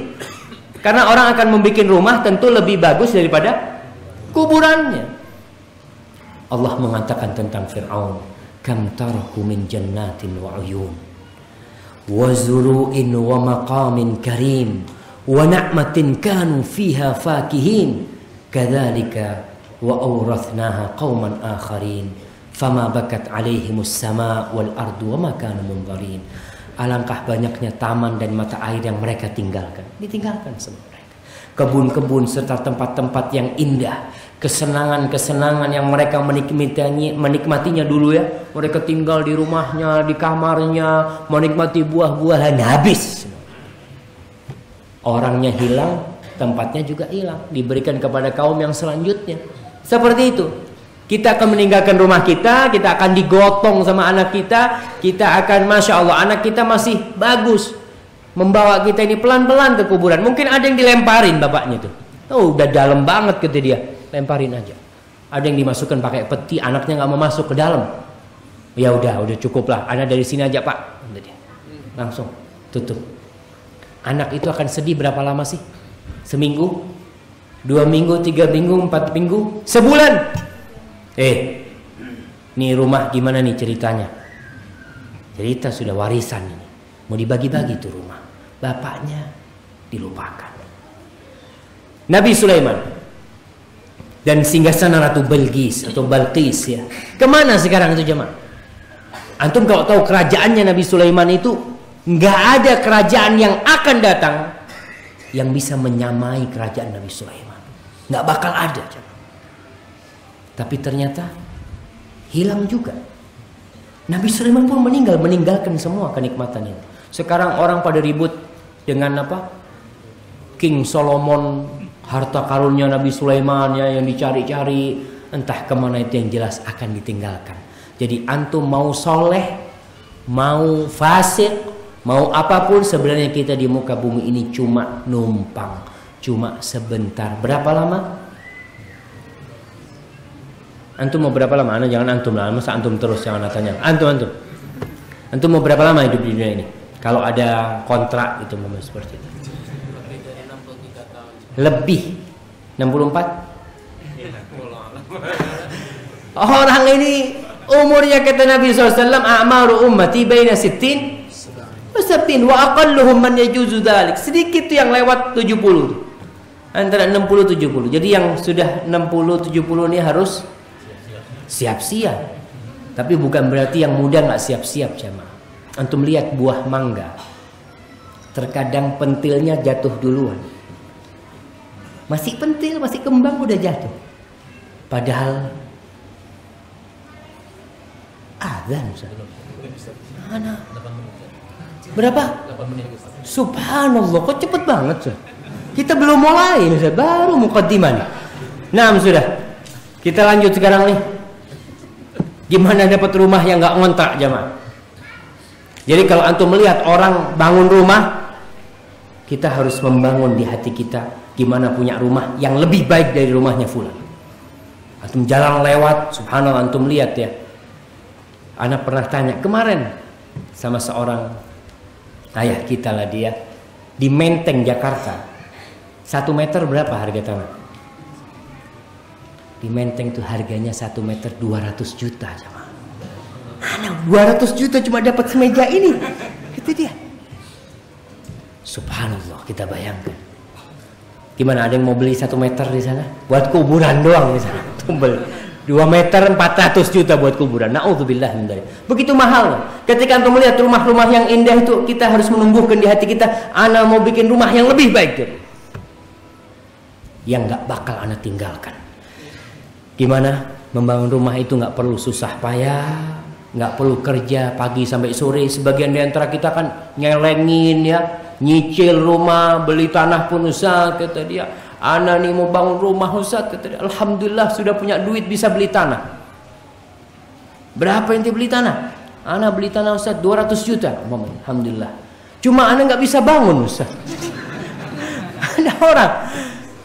Karena orang akan membuat rumah tentu lebih bagus daripada kuburannya. Allah mengatakan tentang Fir'aun, kam taraku min jannatin wa uyun wa zuru'in wa maqamin karim wa na'matin kanu fiha fakihin kadzalika wa awrathnaha qauman akharin fama bakat alaihimus sama wal ardu wa ma kanu munzarin. Alangkah banyaknya taman dan mata air yang mereka ditinggalkan sama mereka. Kebun-kebun serta tempat-tempat yang indah, kesenangan-kesenangan yang mereka menikmatinya dulu ya. Mereka tinggal di rumahnya, di kamarnya, menikmati buah-buahan, habis. Orangnya hilang, tempatnya juga hilang, diberikan kepada kaum yang selanjutnya. Seperti itu. Kita akan meninggalkan rumah kita akan digotong sama anak kita akan, Masya Allah, anak kita masih bagus, membawa kita ini pelan-pelan ke kuburan. Mungkin ada yang dilemparin bapaknya tuh. Oh, udah dalam banget gitu dia, lemparin aja. Ada yang dimasukkan pakai peti, anaknya nggak mau masuk ke dalam. Ya udah cukup lah, anak dari sini aja Pak. Langsung tutup. Anak itu akan sedih berapa lama sih? Seminggu, 2 minggu, 3 minggu, 4 minggu, sebulan. Nih rumah gimana nih ceritanya? Cerita sudah warisan ini. Mau dibagi-bagi tuh rumah. Bapaknya dilupakan. Nabi Sulaiman dan singgasana Ratu Balqis atau Balqis ya. Kemana sekarang itu jemaah? Antum kalau tahu kerajaannya Nabi Sulaiman itu, nggak ada kerajaan yang akan datang yang bisa menyamai kerajaan Nabi Sulaiman. Nggak bakal ada jemaah. Tapi ternyata hilang juga. Nabi Sulaiman pun meninggalkan semua kenikmatan itu. Sekarang orang pada ribut dengan apa? King Solomon, harta karunnya Nabi Sulaiman ya, yang dicari-cari, entah kemana itu, yang jelas akan ditinggalkan. Jadi antum mau soleh, mau fasik, mau apapun, sebenarnya kita di muka bumi ini cuma numpang, cuma sebentar. Berapa lama? Antum mau berapa lama? Anda jangan antum lah, masa antum terus, jangan tanya. Antum mau berapa lama hidup di dunia ini? Kalau ada kontrak itu mau seperti itu. Lebih dari 63 tahun. Lebih 64? Orang ini umurnya kata Nabi SAW, a'maru ummati baina 60 wa 70 wa aqalluhum man yajuzu dzalik. Sedikit tuh yang lewat 70. Antara 60 70. Jadi yang sudah 60 70 ini harus siap-siap. Tapi bukan berarti yang muda nggak siap-siap jemaah. Antum lihat buah mangga, terkadang pentilnya jatuh duluan. Masih pentil, masih kembang udah jatuh. Padahal adzan Ustaz. Mana? Berapa? 8 menit Ustaz. Subhanallah, kok cepet banget Ustaz. Kita belum mulai Ustaz, baru muqaddimah nih. Nah, sudah. Kita lanjut sekarang nih. Gimana dapat rumah yang nggak ngontrak jamaah? Jadi kalau antum melihat orang bangun rumah, kita harus membangun di hati kita gimana punya rumah yang lebih baik dari rumahnya fulan. Antum jalan lewat, subhanallah, antum lihat ya. Anak pernah tanya kemarin sama seorang ayah kita lah dia di Menteng Jakarta. 1 meter berapa harga tanah? Di Menteng tuh harganya 1 meter 200 juta jamaah. 200 juta cuma dapat semeja ini. Itu dia. Subhanallah, kita bayangkan. Gimana, ada yang mau beli 1 meter di sana? Buat kuburan doang di sana. Tumbel 2 meter 400 juta buat kuburan. Na'udzubillah min dzalik. Begitu mahal. Ketika antum melihat rumah-rumah yang indah itu, kita harus menumbuhkan di hati kita, ana mau bikin rumah yang lebih baik tuh. Yang nggak bakal ana tinggalkan. Gimana? Membangun rumah itu nggak perlu susah payah, nggak perlu kerja pagi sampai sore. Sebagian di antara kita kan nyelengin ya, nyicil rumah, beli tanah pun Ustaz, kata dia. Ana nih mau bangun rumah Ustaz, kata dia. Alhamdulillah sudah punya duit bisa beli tanah. Berapa ente beli tanah? Ana beli tanah Ustaz 200 juta. Alhamdulillah. Cuma ana nggak bisa bangun Ustaz. Ada orang.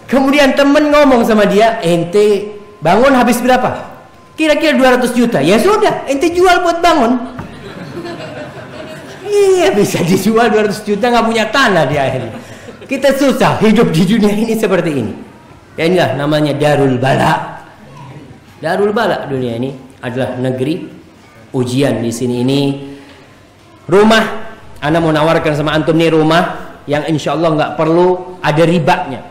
Kemudian temen ngomong sama dia, ente bangun habis berapa? Kira-kira 200 juta. Ya sudah, ente jual buat bangun. Iya, bisa dijual 200 juta, nggak punya tanah di akhirnya. Kita susah hidup di dunia ini seperti ini. Ya inilah namanya Darul Bala. Darul Bala, dunia ini adalah negeri ujian. Di sini ini rumah, ana mau nawarkan sama antum nih rumah yang insya Allah nggak perlu ada ribanya.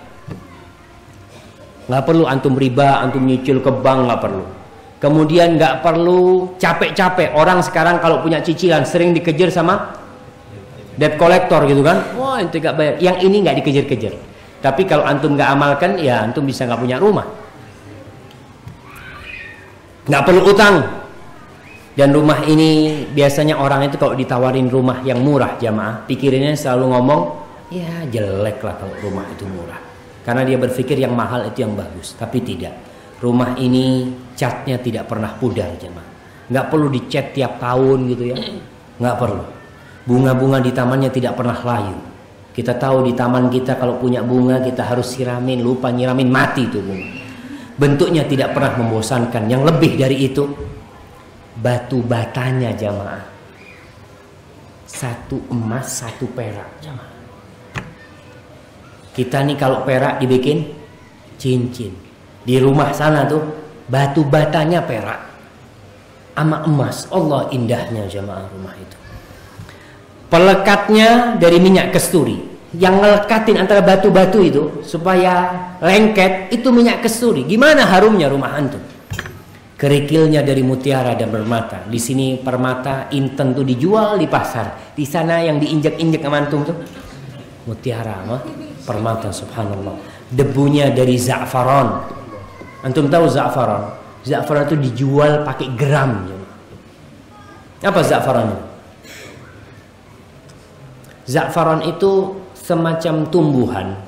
Nggak perlu antum riba, antum nyicil ke bank, nggak perlu. Kemudian nggak perlu capek-capek. Orang sekarang kalau punya cicilan sering dikejar sama debt collector gitu kan. Wah, ente nggak bayar. Yang ini nggak dikejar-kejar. Tapi kalau antum nggak amalkan, ya antum bisa nggak punya rumah. Nggak perlu utang. Dan rumah ini biasanya orang itu kalau ditawarin rumah yang murah jamaah, pikirannya selalu ngomong, ya jelek lah kalau rumah itu murah. Karena dia berpikir yang mahal itu yang bagus. Tapi tidak. Rumah ini catnya tidak pernah pudar jemaah. Nggak perlu dicat tiap tahun gitu ya. Nggak perlu. Bunga-bunga di tamannya tidak pernah layu. Kita tahu di taman kita kalau punya bunga kita harus siramin. Lupa nyiramin mati itu bunga. Bentuknya tidak pernah membosankan. Yang lebih dari itu, batu batanya jemaah. 1 emas 1 perak jemaah. Kita nih kalau perak dibikin cincin. Di rumah sana tuh batu batanya perak sama emas. Allah indahnya jamaah rumah itu. Pelekatnya dari minyak kasturi. Yang ngelekatin antara batu-batu itu supaya lengket itu minyak kasturi. Gimana harumnya rumah antum? Kerikilnya dari mutiara dan permata. Di sini permata inten tuh dijual di pasar. Di sana yang diinjak-injak sama antum tuh mutiara mah permata, subhanallah. Debunya dari za'faran. Antum tahu za'faran? Za'faran itu dijual pakai gram. Apa za'faran? Za'faran itu semacam tumbuhan.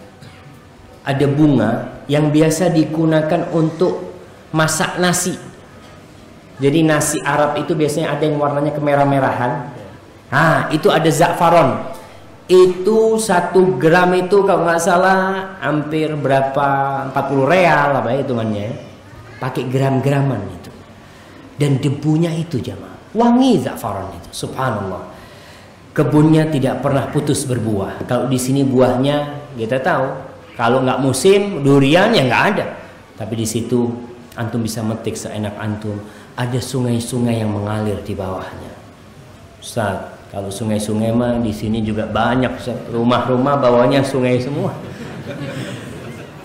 Ada bunga yang biasa digunakan untuk masak nasi. Jadi nasi Arab itu biasanya ada yang warnanya kemerah-merahan. Nah, itu ada za'faran. Itu 1 gram itu kalau nggak salah hampir berapa 40 real apa hitungannya, pakai gram-graman itu. Dan debunya itu jamaah wangi za'faran itu, subhanallah. Kebunnya tidak pernah putus berbuah. Kalau di sini buahnya kita tahu, kalau nggak musim durian ya nggak ada. Tapi di situ antum bisa metik seenak antum. Ada sungai-sungai yang mengalir di bawahnya. Ustaz, kalau sungai-sungai mah di sini juga banyak, rumah-rumah bawahnya sungai semua.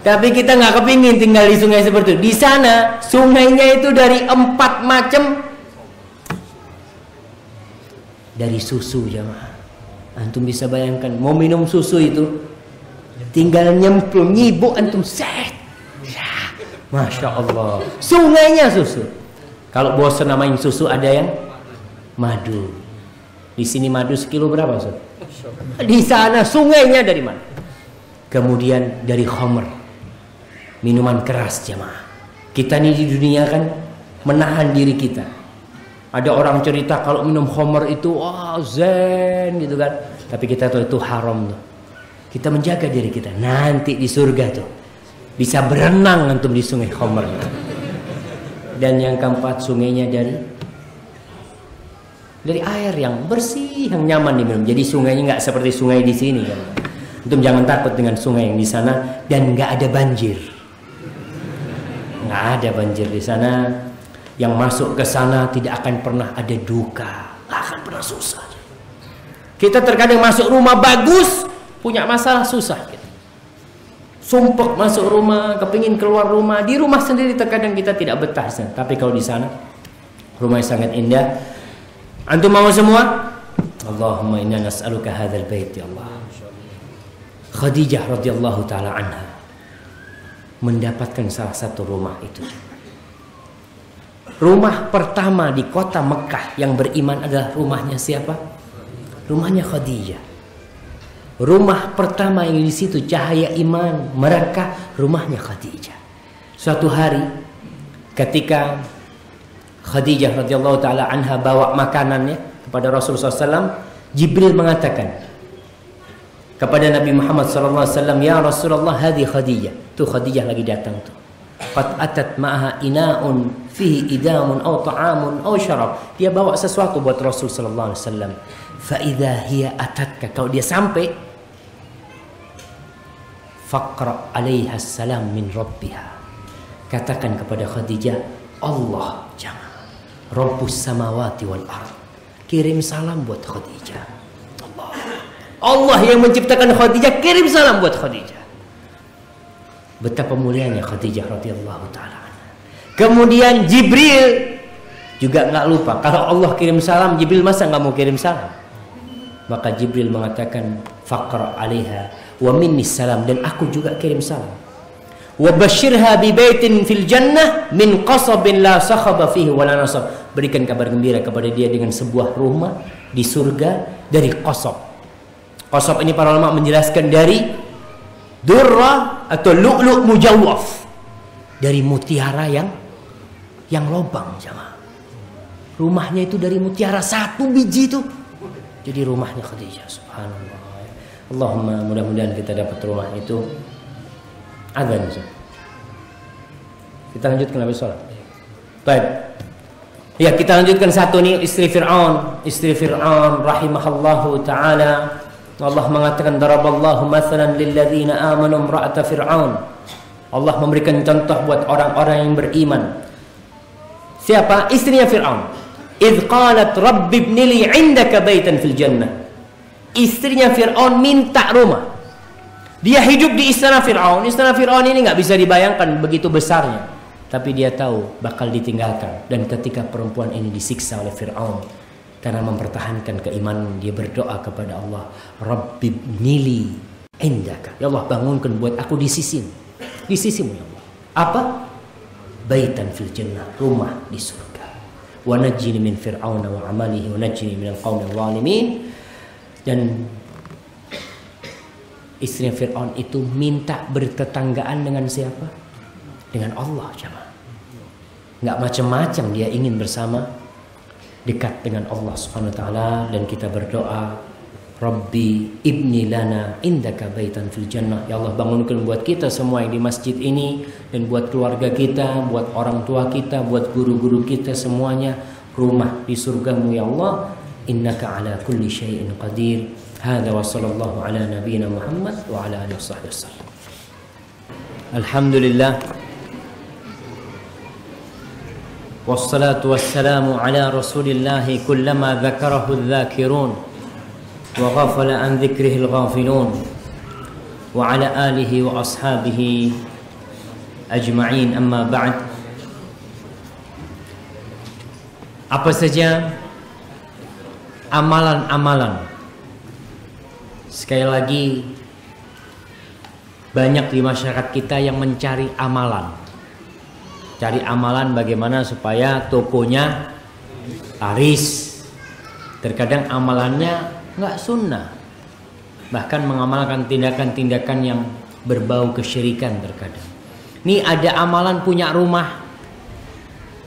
Tapi kita nggak kepingin tinggal di sungai seperti itu. Di sana sungainya itu dari 4 macam. Dari susu jamaah. Antum bisa bayangkan mau minum susu itu tinggal nyemplung nyibuk antum set. Ya, Masya Allah. Sungainya susu. Kalau bosan namain susu ada yang madu. Di sini madu sekilo berapa, Ustaz? Di sana sungainya dari mana? Kemudian dari khamr, minuman keras jamaah. Kita nih di dunia kan menahan diri kita. Ada orang cerita kalau minum khamr itu wah zen gitu kan. Tapi kita tahu itu haram tuh. Kita menjaga diri kita. Nanti di surga tuh bisa berenang antum di sungai khamr. Dan yang keempat, sungainya dari air yang bersih, yang nyaman diminum. Jadi sungainya nggak seperti sungai di sini kan. Antum jangan takut dengan sungai yang di sana, dan nggak ada banjir. Nggak ada banjir di sana. Yang masuk ke sana tidak akan pernah ada duka, nggak akan pernah susah. Kita terkadang masuk rumah bagus, punya masalah susah. Sumpek masuk rumah, kepingin keluar rumah. Di rumah sendiri terkadang kita tidak betah. Tapi kalau di sana rumahnya sangat indah. Antum mau semua? Allahumma inna nas'aluka hadzal bait ya Allah. Khadijah radhiyallahu taala anha mendapatkan salah satu rumah itu. Rumah pertama di kota Mekah yang beriman adalah rumahnya siapa? Rumahnya Khadijah. Rumah pertama yang di situ cahaya iman mereka, rumahnya Khadijah. Suatu hari ketika Khadijah radhiyallahu taala anha bawa makanannya kepada Rasulullah SAW, Jibril mengatakan kepada Nabi Muhammad SAW, ya Rasulullah, hadi Khadijah. Tuh Khadijah lagi datang tuh. Qad atat ma'aha ina'un fihi idamun aw ta'amun aw syarab. Dia bawa sesuatu buat Rasul sallallahu alaihi wasallam. Fa idza hiya atatka, kalau dia sampai, faqra 'alaiha salam min rabbiha. Katakan kepada Khadijah, Allah jangan, Rabbus samawati wal ard, kirim salam buat Khadijah. Allah yang menciptakan Khadijah kirim salam buat Khadijah. Betapa mulianya Khadijah radhiyallahu taala. Kemudian Jibril juga nggak lupa, kalau Allah kirim salam, Jibril masa nggak mau kirim salam? Maka Jibril mengatakan, faqra 'alaiha wa minni salam, dan aku juga kirim salam. Wa basyirha bi baitin fil jannah min qasabin la sakhaba fihi wa la nasab. Berikan kabar gembira kepada dia dengan sebuah rumah di surga dari qasab. Qasab ini para ulama menjelaskan dari durra atau lu'lu' mujawwaf, dari mutiara yang lobang jamaah. Rumahnya itu dari mutiara, satu biji itu jadi rumahnya Khadijah. Subhanallah. Allahumma mudah-mudahan kita dapat rumah itu. Azan. Kita lanjutkan habis sholat. Baik. Ya, kita lanjutkan satu nih, istri Fir'aun. Istri Fir'aun rahimahallahu ta'ala. Allah mengatakan, daraballahu mathalan lilladzina amanu imra'ata Fir'aun. Allah memberikan contoh buat orang-orang yang beriman. Siapa? Istrinya Fir'aun. Idh qalat rabbi ibnili 'indaka baitan fil jannah. Istrinya Fir'aun minta rumah. Dia hidup di istana Fir'aun. Istana Fir'aun ini nggak bisa dibayangkan begitu besarnya. Tapi dia tahu bakal ditinggalkan. Dan ketika perempuan ini disiksa oleh Fir'aun karena mempertahankan keimanan, dia berdoa kepada Allah, Rabbi ibnili indaka, ya Allah bangunkan buat aku di sisimu. Di sisimu ya Allah. Apa? Baitan fil jannah, rumah di surga. Wa najjini min fir'auna wa amalihi wa najjini min al-qaumil zalimin. Dan istrinya Fir'aun itu minta bertetanggaan dengan siapa? Dengan Allah jemaah. Nggak macam-macam, dia ingin bersama dekat dengan Allah Subhanahu wa taala. Dan kita berdoa, Rabbi ibni lana indaka baitan fil jannah. Ya Allah bangunkan buat kita semua yang di masjid ini, dan buat keluarga kita, buat orang tua kita, buat guru-guru kita semuanya, rumah di surgamu ya Allah. Innaka ala kulli syai'in qadir. Hadza wa sallallahu ala nabiyyina Muhammad wa ala alihi wasallam. Alhamdulillah. Wassalatu wassalamu ala Rasulillah kullama dzakarahu adh-dzakirun wa ghafala an dzikrihi al-ghafilun wa ala alihi wa ashabihi ajma'in, amma ba'd. Apa saja amalan-amalan, sekali lagi banyak di masyarakat kita yang mencari amalan. Cari amalan bagaimana supaya tokonya laris, Terkadang amalannya nggak sunnah, bahkan mengamalkan tindakan-tindakan yang berbau kesyirikan terkadang. Nih ada amalan punya rumah.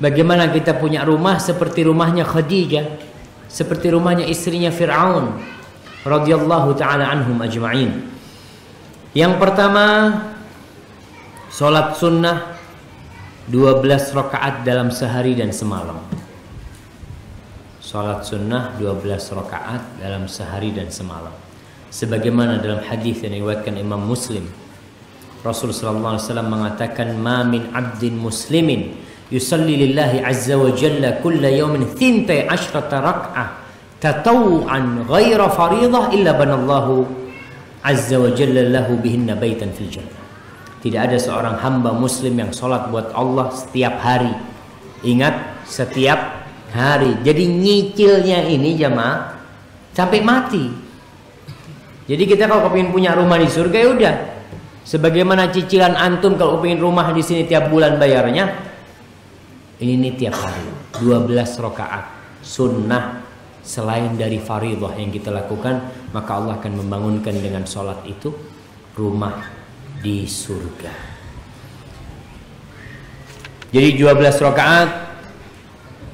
Bagaimana kita punya rumah seperti rumahnya Khadijah, seperti rumahnya istrinya Fir'aun radhiyallahu taala anhum ajma'in. Yang pertama, sholat sunnah 12 rakaat dalam sehari dan semalam. Salat sunnah 12 rakaat dalam sehari dan semalam. Sebagaimana dalam hadis yang diriwayatkan Imam Muslim, Rasul sallallahu alaihi wasallam mengatakan, "Ma min 'abdin muslimin yusalli lillahi azza wa jalla kulla yawmin 12 rak'ah tatawwu'an ghaira fariidah illa banallahu azza wa jalla lahu bihinna baitan fil jannah." Tidak ada seorang hamba muslim yang salat buat Allah setiap hari. Ingat, setiap hari. Jadi nyicilnya ini jamaah sampai mati. Jadi kita kalau kepingin punya rumah di surga, ya udah. Sebagaimana cicilan antum kalau kepingin rumah di sini tiap bulan bayarnya, ini tiap hari 12 rakaat sunnah selain dari fardhah yang kita lakukan, maka Allah akan membangunkan dengan sholat itu rumah di surga. Jadi 12 rakaat.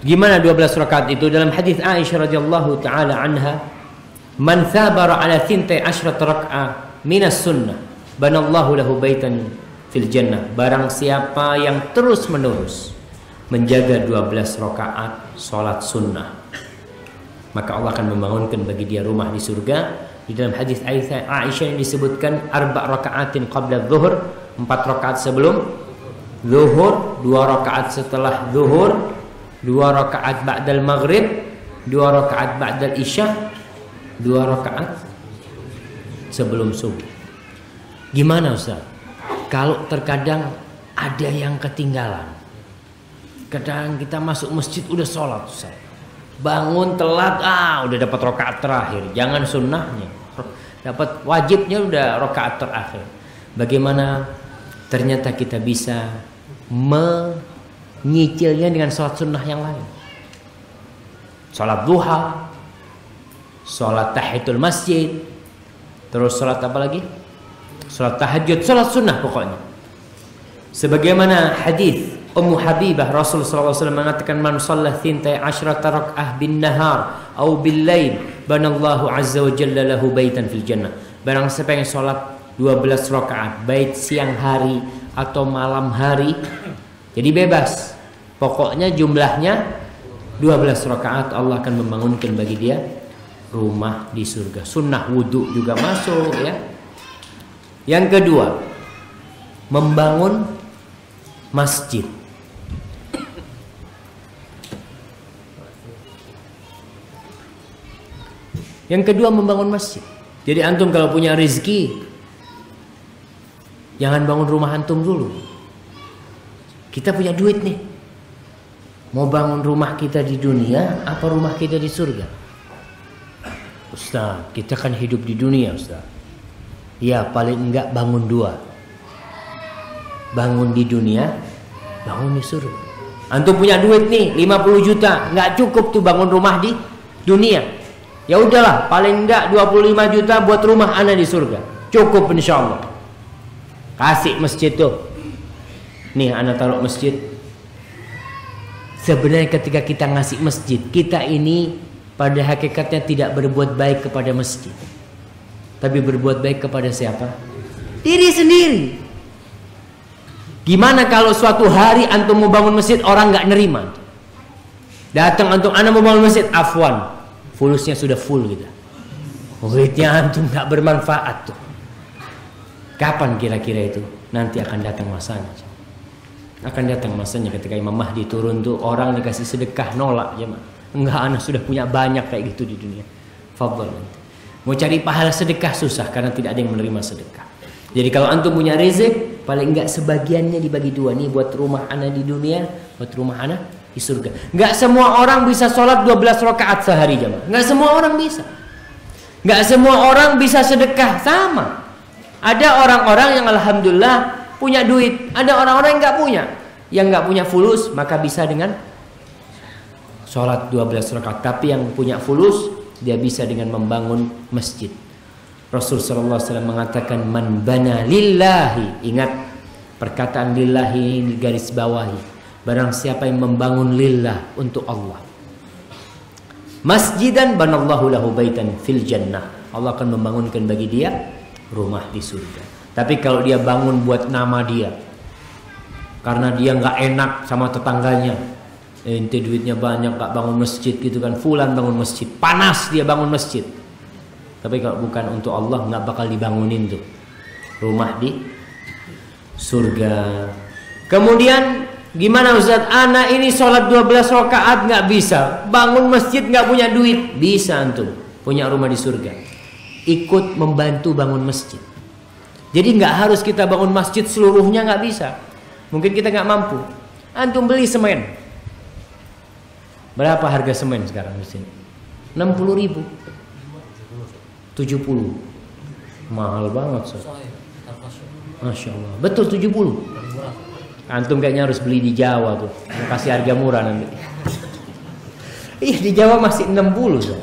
Gimana 12 rakaat itu? Dalam hadis Aisyah radhiyallahu taala anha, "Man thabara ala 12 rak'ah minas sunnah, banallahu lahu baitan fil jannah." Barang siapa yang terus-menerus menjaga 12 rakaat salat sunnah, maka Allah akan membangunkan bagi dia rumah di surga. Di dalam hadis Aisyah yang disebutkan 4 raka'atin qabla zuhur, 4 rakaat sebelum zuhur, 2 rakaat setelah zuhur, 2 rakaat ba'dal maghrib, 2 rakaat ba'dal isya, 2 rakaat sebelum subuh. Gimana Ustaz? Kalau terkadang ada yang ketinggalan. Kadang kita masuk masjid udah sholat Ustaz. Bangun telat, udah dapat rakaat terakhir. Jangan sunnahnya, dapat wajibnya udah rakaat terakhir. Bagaimana ternyata kita bisa nyicilnya dengan sholat sunnah yang lain. Sholat duha, sholat tahiyatul masjid, terus sholat apa lagi? Sholat tahajud, sholat sunnah pokoknya. Sebagaimana hadis Ummu Habibah, Rasul sallallahu alaihi wasallam mengatakan, "Man shalla 12 rak'ah bin nahar au bil lail, banallahu azza wa jalla lahu baitan fil jannah." Barang siapa yang sholat 12 rakaat baik siang hari atau malam hari, jadi bebas. Pokoknya jumlahnya 12 rakaat, Allah akan membangunkan bagi dia rumah di surga. Sunnah wudu juga masuk ya. Yang kedua, membangun masjid. Yang kedua, membangun masjid. Jadi antum kalau punya rezeki, jangan bangun rumah antum dulu. Kita punya duit nih, mau bangun rumah kita di dunia apa rumah kita di surga? Ustaz, kita kan hidup di dunia Ustaz. Ya paling enggak bangun 2. Bangun di dunia, bangun di surga. Antum punya duit nih 50 juta, enggak cukup tuh bangun rumah di dunia. Ya udahlah, paling enggak 25 juta buat rumah ana di surga. Cukup insyaallah. Kasih masjid tuh. Nih ana taruh masjid. Sebenarnya ketika kita ngasih masjid, kita ini pada hakikatnya tidak berbuat baik kepada masjid, tapi berbuat baik kepada siapa? Diri sendiri. Gimana kalau suatu hari antum mau bangun masjid, orang nggak nerima, datang antum, ana mau bangun masjid, afwan, fulusnya sudah full gitu, duitnya antum nggak bermanfaat tuh. Kapan kira-kira itu? Nanti akan datang masanya. Akan datang masanya ketika Imam Mahdi turun tuh, orang dikasih sedekah nolak ya, enggak, anak sudah punya banyak kayak gitu di dunia. Fadhal. Mau cari pahala sedekah susah karena tidak ada yang menerima sedekah. Jadi kalau antum punya rezeki, paling enggak sebagiannya dibagi 2 nih, buat rumah anak di dunia, buat rumah anak di surga. Enggak semua orang bisa sholat 12 rakaat sehari jamaah. Enggak semua orang bisa. Enggak semua orang bisa sedekah sama. Ada orang-orang yang alhamdulillah punya duit, ada orang-orang yang nggak punya. Yang nggak punya fulus maka bisa dengan sholat 12 rakaat. Tapi yang punya fulus, dia bisa dengan membangun masjid. Rasul sallallahu alaihi wasallam mengatakan, man bana lillahi. Ingat perkataan lillahi ini garis bawahi. Barang siapa yang membangun lillah, untuk Allah, masjidan banallahu lahu baitan fil jannah. Allah akan membangunkan bagi dia rumah di surga. Tapi kalau dia bangun buat nama dia, karena dia nggak enak sama tetangganya, ente duitnya banyak nggak bangun masjid gitu kan, fulan bangun masjid, panas dia bangun masjid. Tapi kalau bukan untuk Allah, nggak bakal dibangunin tuh rumah di surga. Kemudian gimana Ustaz? Anak ini sholat 12 rakaat nggak bisa, bangun masjid nggak punya duit. Bisa antum punya rumah di surga, ikut membantu bangun masjid. Jadi nggak harus kita bangun masjid seluruhnya, nggak bisa. Mungkin kita nggak mampu. Antum beli semen. Berapa harga semen sekarang di sini? 60.000. 70. Mahal banget, Ustaz. Masya Allah. Betul 70. Antum kayaknya harus beli di Jawa tuh. Mau kasih harga murah nanti. Iya, di Jawa masih 60, Ustaz.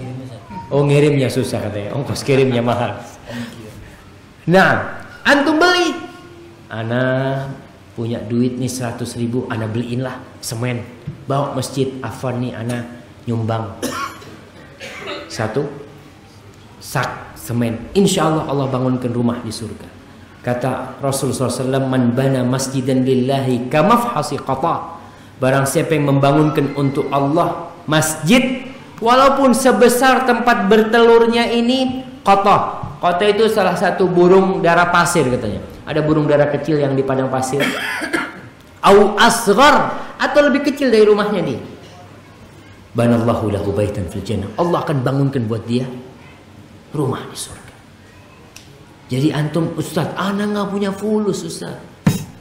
Oh, ngirimnya susah katanya. Ongkos kirimnya mahal. Nah, antum beli. Ana punya duit nih 100.000, ana beliin lah semen. Bawa masjid. Afwan nih ana nyumbang 1 sak semen. Insya Allah Allah bangunkan rumah di surga. Kata Rasulullah SAW, man bana masjidan lillahi kamafhasi qata. Barang siapa yang membangunkan untuk Allah masjid, walaupun sebesar tempat bertelurnya ini qata. Qata itu salah satu burung dara pasir katanya. Ada burung dara kecil yang di padang pasir. Au asghar, atau lebih kecil dari rumahnya dia. Banallahu lahu baitan fil jannah. Allah akan bangunkan buat dia rumah di surga. Jadi antum, Ustaz, ana nggak punya fulus Ustaz.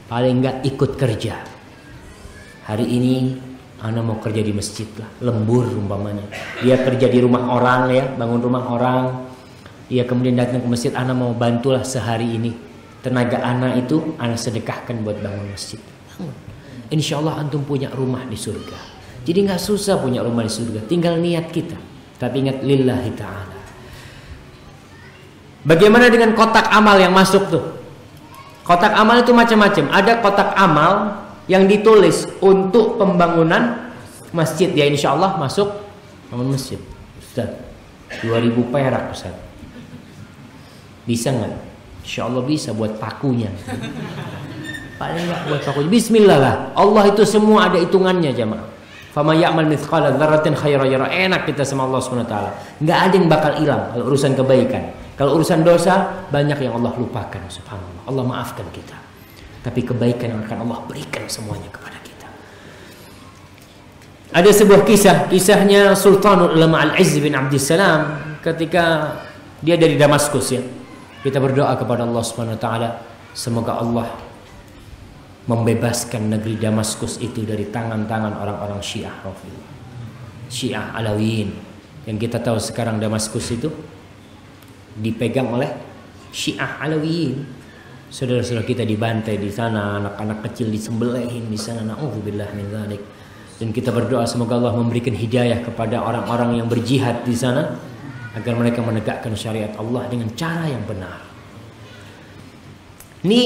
Paling nggak ikut kerja. Hari ini ana mau kerja di masjid lah, lembur umpamanya. Dia kerja di rumah orang ya, bangun rumah orang. Dia kemudian datang ke masjid, ana mau bantulah sehari ini. Tenaga ana itu ana sedekahkan buat bangun masjid. Insya Allah antum punya rumah di surga. Jadi nggak susah punya rumah di surga, tinggal niat kita. Tapi ingat lillahi ta'ala. Bagaimana dengan kotak amal yang masuk tuh? Kotak amal itu macam-macam. Ada kotak amal yang ditulis untuk pembangunan masjid. Ya insya Allah masuk bangun masjid. Ustaz, 2.000 perak Ustaz. Bisa nggak? Insya Allah bisa buat pakunya. Paling nggak buat pakunya. Bismillah lah. Allah itu semua ada hitungannya jamaah. Fama ya'mal mithqala dzarratin khairan yara. Enak kita sama Allah SWT. Nggak ada yang bakal hilang kalau urusan kebaikan. Kalau urusan dosa, banyak yang Allah lupakan, subhanallah. Allah maafkan kita. Tapi kebaikan yang akan Allah berikan semuanya kepada kita. Ada sebuah kisahnya Sultanul Ulama Al-Izz bin Abdissalam ketika dia dari Damaskus ya. Kita berdoa kepada Allah Subhanahu wa taala, semoga Allah membebaskan negeri Damaskus itu dari tangan-tangan orang-orang Syiah Rafidhah. Syiah Alawiyin. Yang kita tahu sekarang Damaskus itu dipegang oleh Syiah Alawiyin. Saudara-saudara kita dibantai di sana, anak-anak kecil disembelihin di sana. Nauzubillah min dzalik. Dan kita berdoa semoga Allah memberikan hidayah kepada orang-orang yang berjihad di sana agar mereka menegakkan syariat Allah dengan cara yang benar. Ini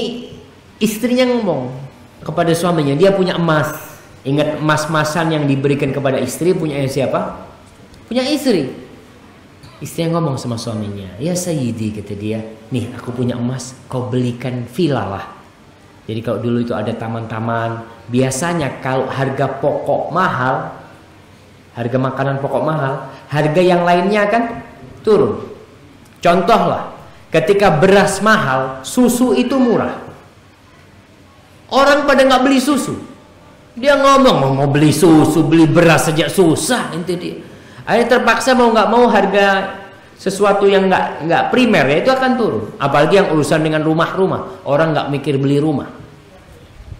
istrinya ngomong kepada suaminya, dia punya emas. Ingat emas-emasan yang diberikan kepada istri punya siapa? Punya istri. Istri yang ngomong sama suaminya, ya Sayyidi, kata dia, nih aku punya emas, kau belikan villa lah. Jadi kalau dulu itu ada taman-taman, biasanya kalau harga pokok mahal, harga makanan pokok mahal, harga yang lainnya akan turun. Contoh lah, ketika beras mahal, susu itu murah. Orang pada nggak beli susu. Dia ngomong mau beli susu, beli beras saja susah, itu dia. Akhirnya terpaksa mau nggak mau harga sesuatu yang nggak primer ya itu akan turun. Apalagi yang urusan dengan rumah-rumah, orang nggak mikir beli rumah,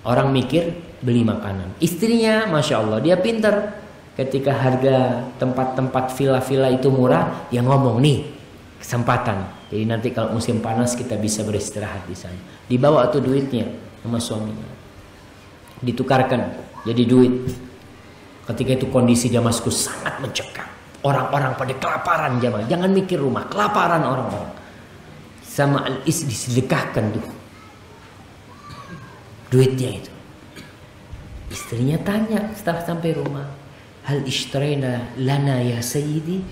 orang mikir beli makanan. Istrinya, masya Allah, dia pintar. Ketika harga tempat-tempat villa-villa itu murah, dia ngomong nih kesempatan. Jadi nanti kalau musim panas kita bisa beristirahat di sana. Dibawa tuh duitnya sama suaminya, ditukarkan jadi duit. Ketika itu kondisi Damaskus sangat mencekam. Orang-orang pada kelaparan jamaah. Jangan mikir rumah, kelaparan orang-orang. Sama Al-Is disedekahkan tuh duitnya itu. Istrinya tanya setelah sampai rumah, hal ishtarena lana ya sayyidi,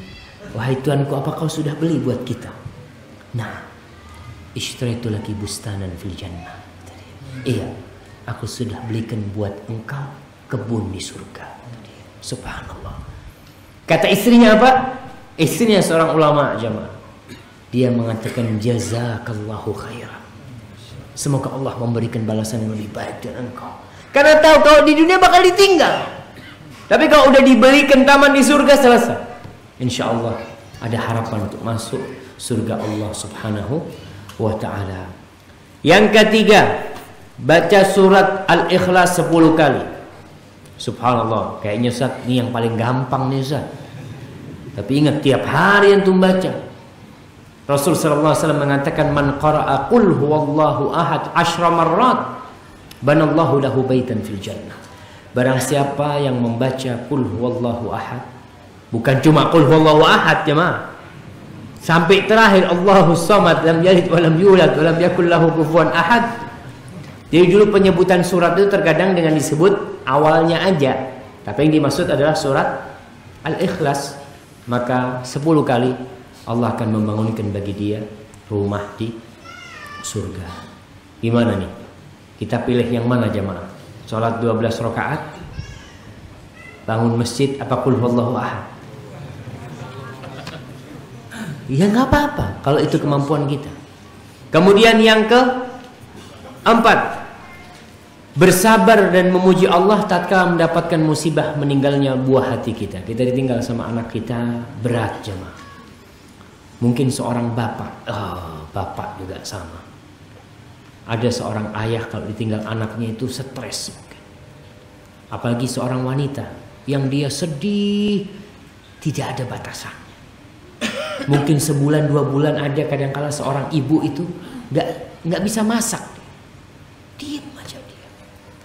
wahai tuanku, apa kau sudah beli buat kita? Nah, ishtaraitu laki bustanan fil jannah. Iya, aku sudah belikan buat engkau kebun di surga. Subhanallah. Kata istrinya apa? Istrinya seorang ulama jamaah. Dia mengatakan jazakallahu khairan. Semoga Allah memberikan balasan yang lebih baik dari engkau. Karena tahu kalau di dunia bakal ditinggal. Tapi kalau udah diberikan taman di surga, selesai. Insya Allah ada harapan untuk masuk surga Allah Subhanahu wa ta'ala. Yang ketiga, baca surat Al-Ikhlas 10 kali. Subhanallah, kayaknya Ustaz ini yang paling gampang nih Ustaz. Tapi ingat, tiap hari antum baca. Rasul sallallahu alaihi wasallam mengatakan, man qara'a qul huwallahu ahad 10 marrat banallahu lahu baitan fil jannah. Barang siapa yang membaca qul huwallahu ahad, bukan cuma qul huwallahu ahad jemaah, sampai terakhir Allahus samad lam yalid wa lam yulad wa lam yakul lahu kufuwan ahad. Jadi dulu penyebutan surat itu terkadang dengan disebut awalnya aja, tapi yang dimaksud adalah surat Al-Ikhlas. Maka 10 kali Allah akan membangunkan bagi dia rumah di surga. Gimana nih? Kita pilih yang mana jamaah? Sholat 12 rakaat, bangun masjid, apa qul huwallahu ahad? Ya nggak apa-apa kalau itu kemampuan kita. Kemudian yang keempat, bersabar dan memuji Allah tatkala mendapatkan musibah meninggalnya buah hati kita. Kita ditinggal sama anak kita, berat jemaah. Mungkin seorang bapak, bapak juga sama. Ada seorang ayah kalau ditinggal anaknya itu stres. Apalagi seorang wanita yang dia sedih tidak ada batasan. Mungkin sebulan 2 bulan ada kadang-kala seorang ibu itu nggak bisa masak. Diam aja dia.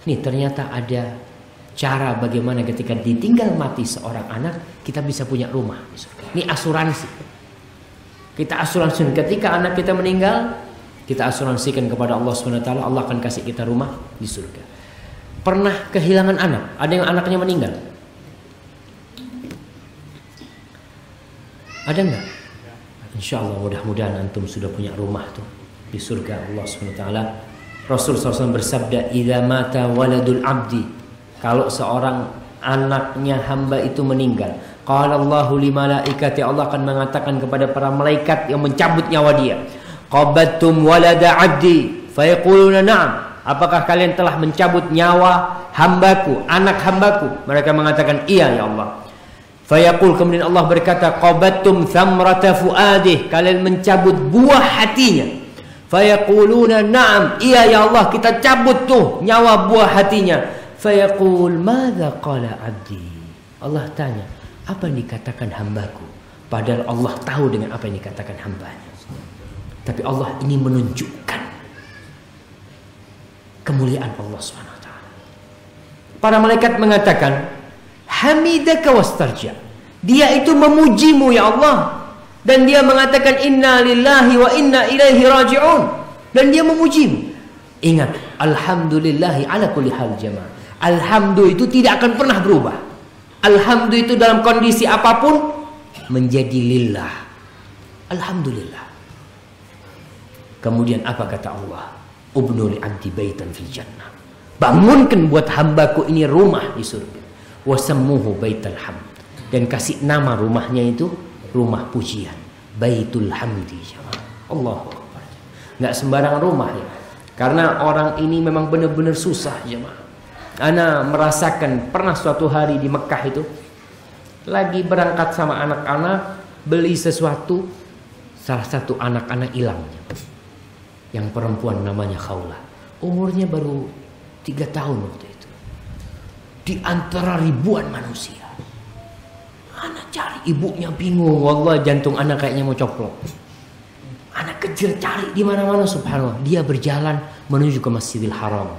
Nih ternyata ada cara bagaimana ketika ditinggal mati seorang anak kita bisa punya rumah. Ini asuransi. Kita asuransikan ketika anak kita meninggal, kita asuransikan kepada Allah SWT, Allah akan kasih kita rumah di surga. Pernah kehilangan anak? Ada yang anaknya meninggal? Ada enggak? Insya Allah mudah-mudahan antum sudah punya rumah tuh di surga Allah SWT. Rasul SAW bersabda, idza mata waladul abdi, kalau seorang anaknya hamba itu meninggal, qala Allahu li malaikati, Allah akan mengatakan kepada para malaikat yang mencabut nyawa dia, qabattum walada abdi fayaquluna na'am, apakah kalian telah mencabut nyawa hambaku, anak hambaku? Mereka mengatakan iya ya Allah. Fayaqul, kemudian Allah berkata, qabattum thamrata fuadih, kalian mencabut buah hatinya. Fayaquluna na'am, iya ya Allah, kita cabut tuh nyawa buah hatinya. Fayaqul madza qala abdi, Allah tanya, apa yang dikatakan hambaku? Padahal Allah tahu dengan apa yang dikatakan hambanya. Tapi Allah ini menunjukkan kemuliaan Allah SWT. Para malaikat mengatakan, hamidaka wastarja, dia itu memujimu ya Allah, dan dia mengatakan inna lillahi wa inna ilaihi raji'un, dan dia memujimu. Ingat, alhamdulillahi ala kulli hal jamaah. Alhamdulillah itu tidak akan pernah berubah. Alhamdulillah itu dalam kondisi apapun menjadi lillah. Alhamdulillah. Kemudian apa kata Allah? Ubnu li abdi baitan fil jannah, bangunkan buat hambaku ini rumah di surga. Wasammuhu baitul hamd, dan kasih nama rumahnya itu rumah pujian, baitul hamdi. Allahu akbar. Nggak sembarang rumah ya, karena orang ini memang benar-benar susah jemaah. Ana merasakan pernah suatu hari di Mekah itu lagi berangkat sama anak-anak beli sesuatu, salah satu anak-anak hilang, yang perempuan namanya Khawlah, umurnya baru 3 tahun waktu itu. Di antara ribuan manusia, anak cari ibunya bingung, wallah jantung anak kayaknya mau coplok. Anak kecil cari di mana-mana, subhanallah. Dia berjalan menuju ke Masjidil Haram.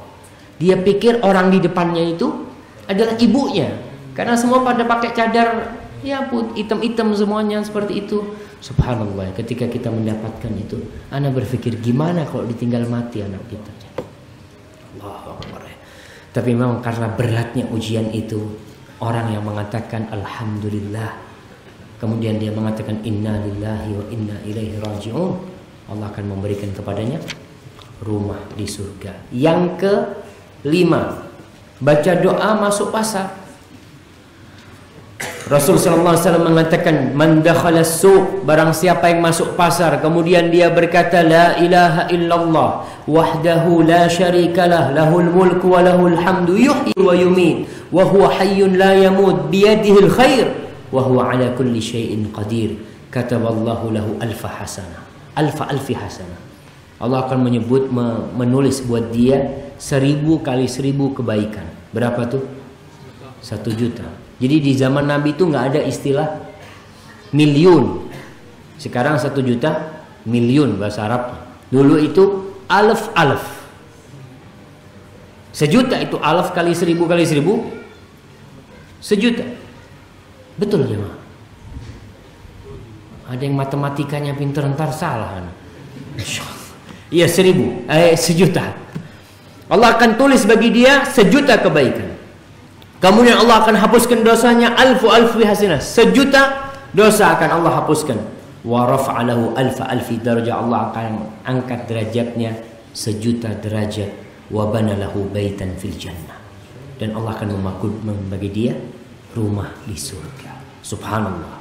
Dia pikir orang di depannya itu adalah ibunya. Karena semua pada pakai cadar ya hitam-hitam semuanya seperti itu. Subhanallah, ketika kita mendapatkan itu, ana berpikir gimana kalau ditinggal mati anak kita. Allahu Akbar. Tapi memang karena beratnya ujian itu, orang yang mengatakan alhamdulillah, kemudian dia mengatakan inna lillahi wa inna ilaihi raji'un, Allah akan memberikan kepadanya rumah di surga. Yang kelima, baca doa masuk pasar. Rasul sallallahu alaihi wasallam mengatakan man dakhala suq, barang siapa yang masuk pasar kemudian dia berkata la ilaha illallah wahdahu la syarikalah lahul mulku wa lahul hamdu yuhyi wa yumiit wa huwa hayyun la yamut biyadihil khair wa huwa ala kulli syai'in qadir kataballahu lahu alfa hasanah alfi hasanah. Allah akan menulis buat dia 1000 kali 1000 kebaikan. Berapa tuh? 1 juta. Jadi di zaman Nabi itu nggak ada istilah miliun. Sekarang 1 juta miliun bahasa Arab. Dulu itu alf. 1 juta itu alf kali 1000 kali 1000 1 juta. Betul jemaah. Ada yang matematikanya pinter ntar salah. Iya 1 juta. Allah akan tulis bagi dia 1 juta kebaikan. Kemudian Allah akan hapuskan dosanya alfi hasanah. 1 juta dosa akan Allah hapuskan. Wa rafa'alahu alfi darajah. Allah akan angkat derajatnya 1 juta derajat. Wa banalahu baitan fil jannah. Dan Allah akan membagi dia rumah di surga. Subhanallah.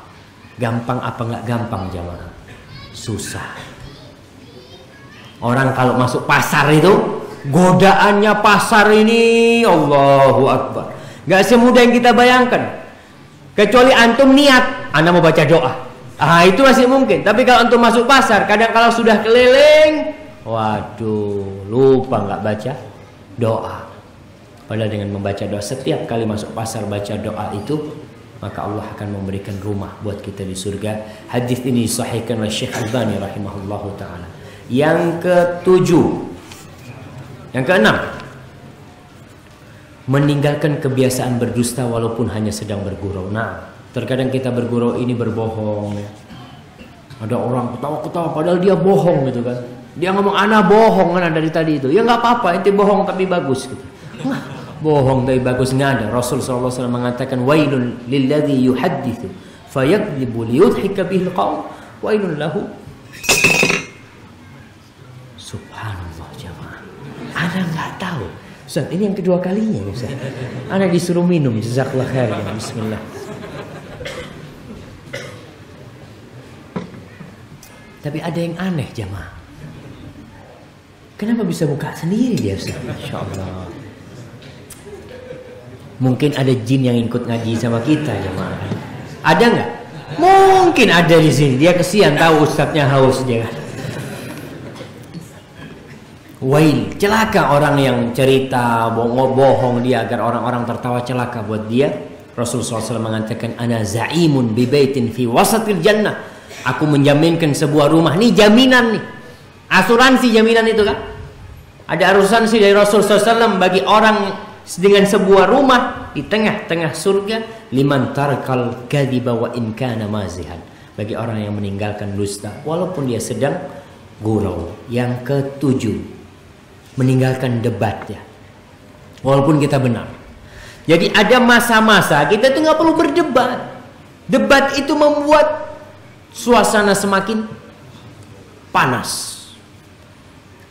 Gampang apa enggak gampang jamaah? Susah. Orang kalau masuk pasar itu, godaannya pasar ini Allahu Akbar. Gak semudah yang kita bayangkan. Kecuali antum niat, anda mau baca doa. Itu masih mungkin. Tapi kalau antum masuk pasar, kadang kalau sudah keliling, waduh, lupa gak baca doa. Padahal dengan membaca doa, setiap kali masuk pasar baca doa itu, maka Allah akan memberikan rumah buat kita di surga. Hadis ini disahihkan oleh Syekh Albani rahimahullahu ta'ala. Yang ke-7, yang ke-6, meninggalkan kebiasaan berdusta walaupun hanya sedang bergurau. Nah, terkadang kita bergurau ini berbohong. Ada orang ketawa-ketawa padahal dia bohong gitu kan. Dia ngomong ana bohong kan dari tadi itu. Ya nggak apa-apa, ente bohong tapi bagus gitu. Nah, bohong tapi bagus nggak ada. Rasul sallallahu alaihi wasallam mengatakan wailun lilladzi yuhadditsu fayakdzibu liyudhika bihil qaum wailun lahu. Subhanallah jemaah. Ana nggak tahu. Ustaz, ini yang kedua kalinya Ustaz. Ana disuruh minum, jazakallah khair. Bismillah. Tapi ada yang aneh jemaah. Kenapa bisa buka sendiri dia Ustaz? Insyaallah. Mungkin ada jin yang ikut ngaji sama kita jemaah. Ada nggak? Mungkin ada di sini. Dia kesian tahu ustadznya haus dia kan. Wail, celaka orang yang cerita bohong dia agar orang-orang tertawa, celaka buat dia. Rasulullah SAW mengatakan ana za'imun bi baitin fi wasatil jannah. Aku menjaminkan sebuah rumah. Nih jaminan nih. Asuransi jaminan itu kan. Ada asuransi dari Rasulullah SAW bagi orang dengan sebuah rumah di tengah-tengah surga. Liman tarkal kadhiba wa in kana mazihan. Bagi orang yang meninggalkan dusta walaupun dia sedang gurau. Yang ke-7, meninggalkan debat ya. Walaupun kita benar. Jadi ada masa-masa kita tuh nggak perlu berdebat. Debat itu membuat suasana semakin panas.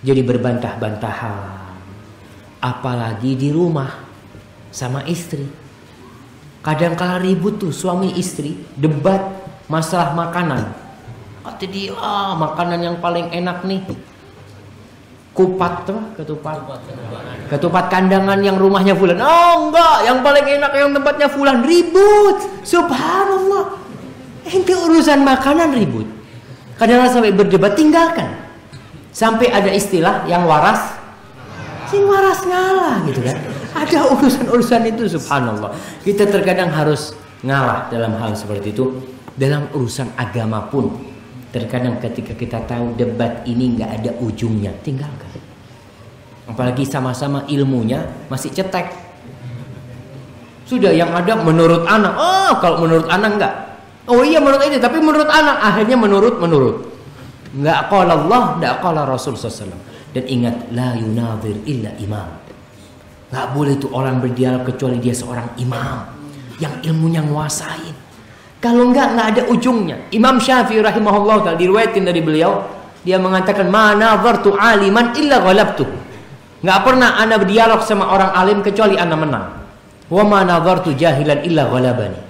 Jadi berbantah-bantahan. Apalagi di rumah sama istri. Kadang kala ribut tuh suami istri, debat masalah makanan. Kata dia, makanan yang paling enak nih ketupat kandangan yang rumahnya fulan. Oh enggak, yang paling enak yang tempatnya fulan. Ribut. Subhanallah. Ente urusan makanan ribut. Kadang sampai berdebat, tinggalkan. Sampai ada istilah yang waras sing waras ngalah gitu kan. Ada urusan-urusan itu subhanallah. Kita terkadang harus ngalah dalam hal seperti itu. Dalam urusan agama pun terkadang ketika kita tahu debat ini nggak ada ujungnya, tinggalkan. Apalagi sama-sama ilmunya masih cetek. Sudah yang ada menurut anak. Oh, kalau menurut anak enggak. Oh iya menurut ini, tapi menurut anak akhirnya menurut. Enggak qala Allah, enggak qala Rasul sallallahu alaihi wasallam. Dan ingat, la yunadhir illa imam. Enggak boleh tuh orang berdialog kecuali dia seorang imam yang ilmunya nguasain. Kalau enggak ada ujungnya. Imam Syafi'i rahimahullah ta'ala diriwayatin dari beliau, dia mengatakan, "Ma nadhartu aliman illa ghalabtu." Enggak pernah ana berdialog sama orang alim kecuali ana menang. Wa ma nadhartu jahilan illa ghalabani.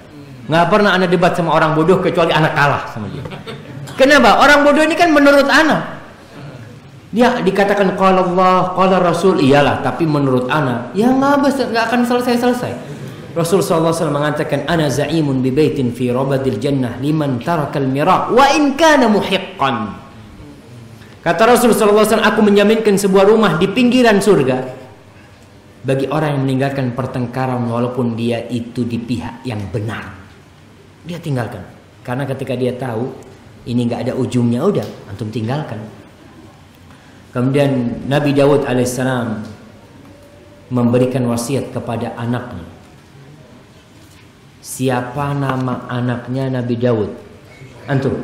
Enggak pernah ana debat sama orang bodoh kecuali ana kalah sama dia. Kenapa? Orang bodoh ini kan menurut ana. Dia dikatakan qala Allah, qala Rasul, iyalah, tapi menurut ana ya enggak akan selesai. Rasul sallallahu alaihi wasallam mengatakan, "Ana za'imun bi baitin fi rabadil jannah liman tarakal mira wa in kana muhiqqan." Kata Rasul sallallahu alaihi wasallam, aku menjaminkan sebuah rumah di pinggiran surga bagi orang yang meninggalkan pertengkaran walaupun dia itu di pihak yang benar. Dia tinggalkan. Karena ketika dia tahu ini enggak ada ujungnya, udah antum tinggalkan. Kemudian Nabi Daud alaihissalam memberikan wasiat kepada anaknya. Siapa nama anaknya Nabi Daud? Antum?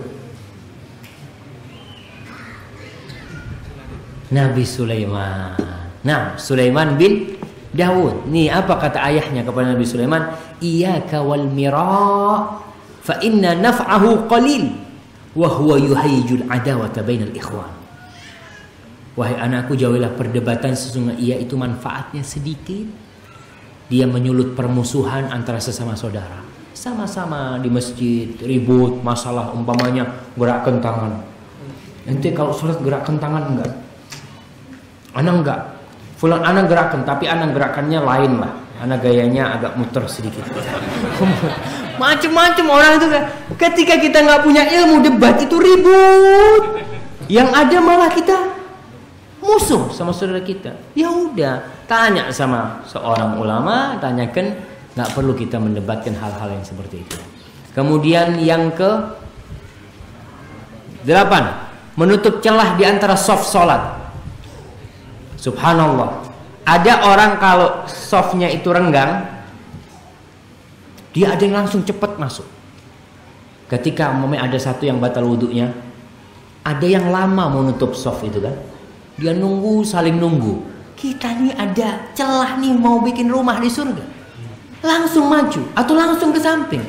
Nabi Sulaiman. Nah, Sulaiman bin Daud. Nih apa kata ayahnya kepada Nabi Sulaiman? Iyyaka wal mira fa inna naf'ahu qalil wa huwa yuhayyijul adawata bainal ikhwan. Wahai anakku, jauhilah perdebatan, sesungguhnya ia itu manfaatnya sedikit. Dia menyulut permusuhan antara sesama saudara. Sama-sama di masjid ribut masalah umpamanya gerakkan tangan. Nanti kalau sholat gerakkan tangan enggak? Anak enggak. Fulan anak gerakkan, tapi anak gerakannya lain lah. Anak gayanya agak muter sedikit. Macam-macam orang itu kan. Ketika kita nggak punya ilmu, debat itu ribut. Yang ada malah kita musuh sama saudara kita. Ya udah, tanya sama seorang ulama, tanyakan, nggak perlu kita mendebatkan hal-hal yang seperti itu. Kemudian yang ke-8, menutup celah di antara soft salat. Subhanallah. Ada orang kalau softnya itu renggang, dia ada yang langsung cepat masuk. Ketika umpamanya ada satu yang batal wudunya, ada yang lama mau nutup soft itu kan. Dia nunggu, saling nunggu. Kita nih ada celah nih mau bikin rumah di surga, langsung maju atau langsung ke samping.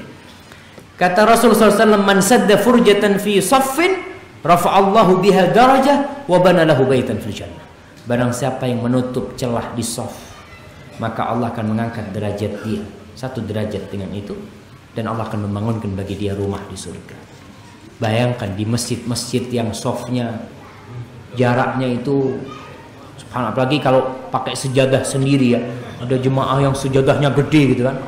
Kata Rasulullah SAW, "Man sadda furjatan fi saffin, rafa'allahu biha darajah wa bana lahu baitan fil jannah." Barang siapa yang menutup celah di saf, maka Allah akan mengangkat derajat dia 1 derajat dengan itu, dan Allah akan membangunkan bagi dia rumah di surga. Bayangkan di masjid-masjid yang safnya jaraknya itu subhanallah, apalagi kalau pakai sejadah sendiri ya. Ada jemaah yang sejadahnya gede gitu kan.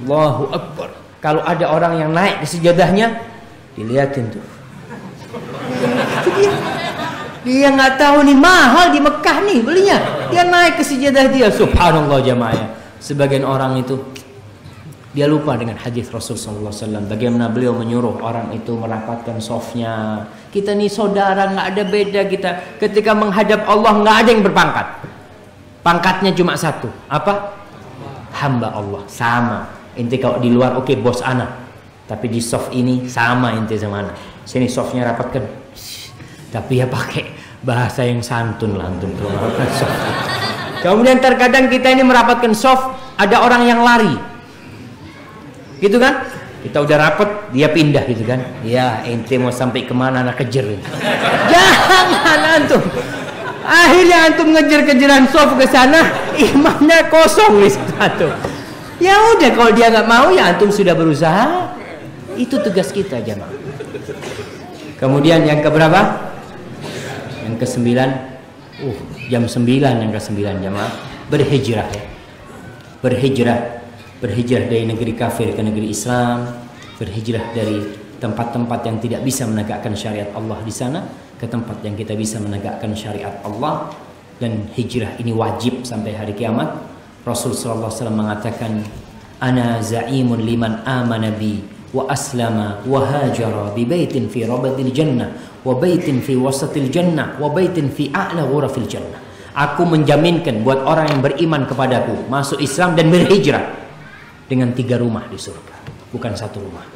Allahu Akbar. Kalau ada orang yang naik ke sejadahnya, dilihatin tuh. Dia nggak tahu nih mahal di Mekah nih belinya. Dia naik ke sejadah dia. Subhanallah jemaah. Sebagian orang itu dia lupa dengan hadis Rasul sallallahu alaihi wasallam, bagaimana beliau menyuruh orang itu merapatkan softnya. Kita nih saudara, nggak ada beda kita. Ketika menghadap Allah nggak ada yang berpangkat. Pangkatnya cuma satu. Apa? Hamba Allah. Sama. Inti kalau di luar oke, bos anak. Tapi di soft ini sama inti sama anak. Sini softnya rapatkan. Tapi ya pakai bahasa yang santun lah untuk merapatkan soft. Kemudian terkadang kita ini merapatkan soft, ada orang yang lari. Gitu kan? Kita udah rapet, dia pindah gitu kan. Ya ente mau sampai kemana anak kejar. Jangan antum. Akhirnya antum ngejar-kejaran soft ke sana, imamnya kosong di situ. Ya udah, kalau dia nggak mau ya antum sudah berusaha. Itu tugas kita jemaah. Kemudian yang keberapa? Yang ke-9. Jam 9 yang ke-9 jemaah. Berhijrah ya. Berhijrah dari negeri kafir ke negeri Islam, berhijrah dari tempat-tempat yang tidak bisa menegakkan syariat Allah di sana ke tempat yang kita bisa menegakkan syariat Allah. Dan hijrah ini wajib sampai hari kiamat. Rasul sallallahu alaihi wasallam mengatakan, "Ana za'imun liman amana bi wa aslama wa hajara bi baitin fi rabadil jannah wa baitin fi wasatil jannah wa baitin fi a'la ghurafil jannah." Aku menjaminkan buat orang yang beriman kepadaku, masuk Islam dan berhijrah. dengan 3 rumah di surga, bukan 1 rumah.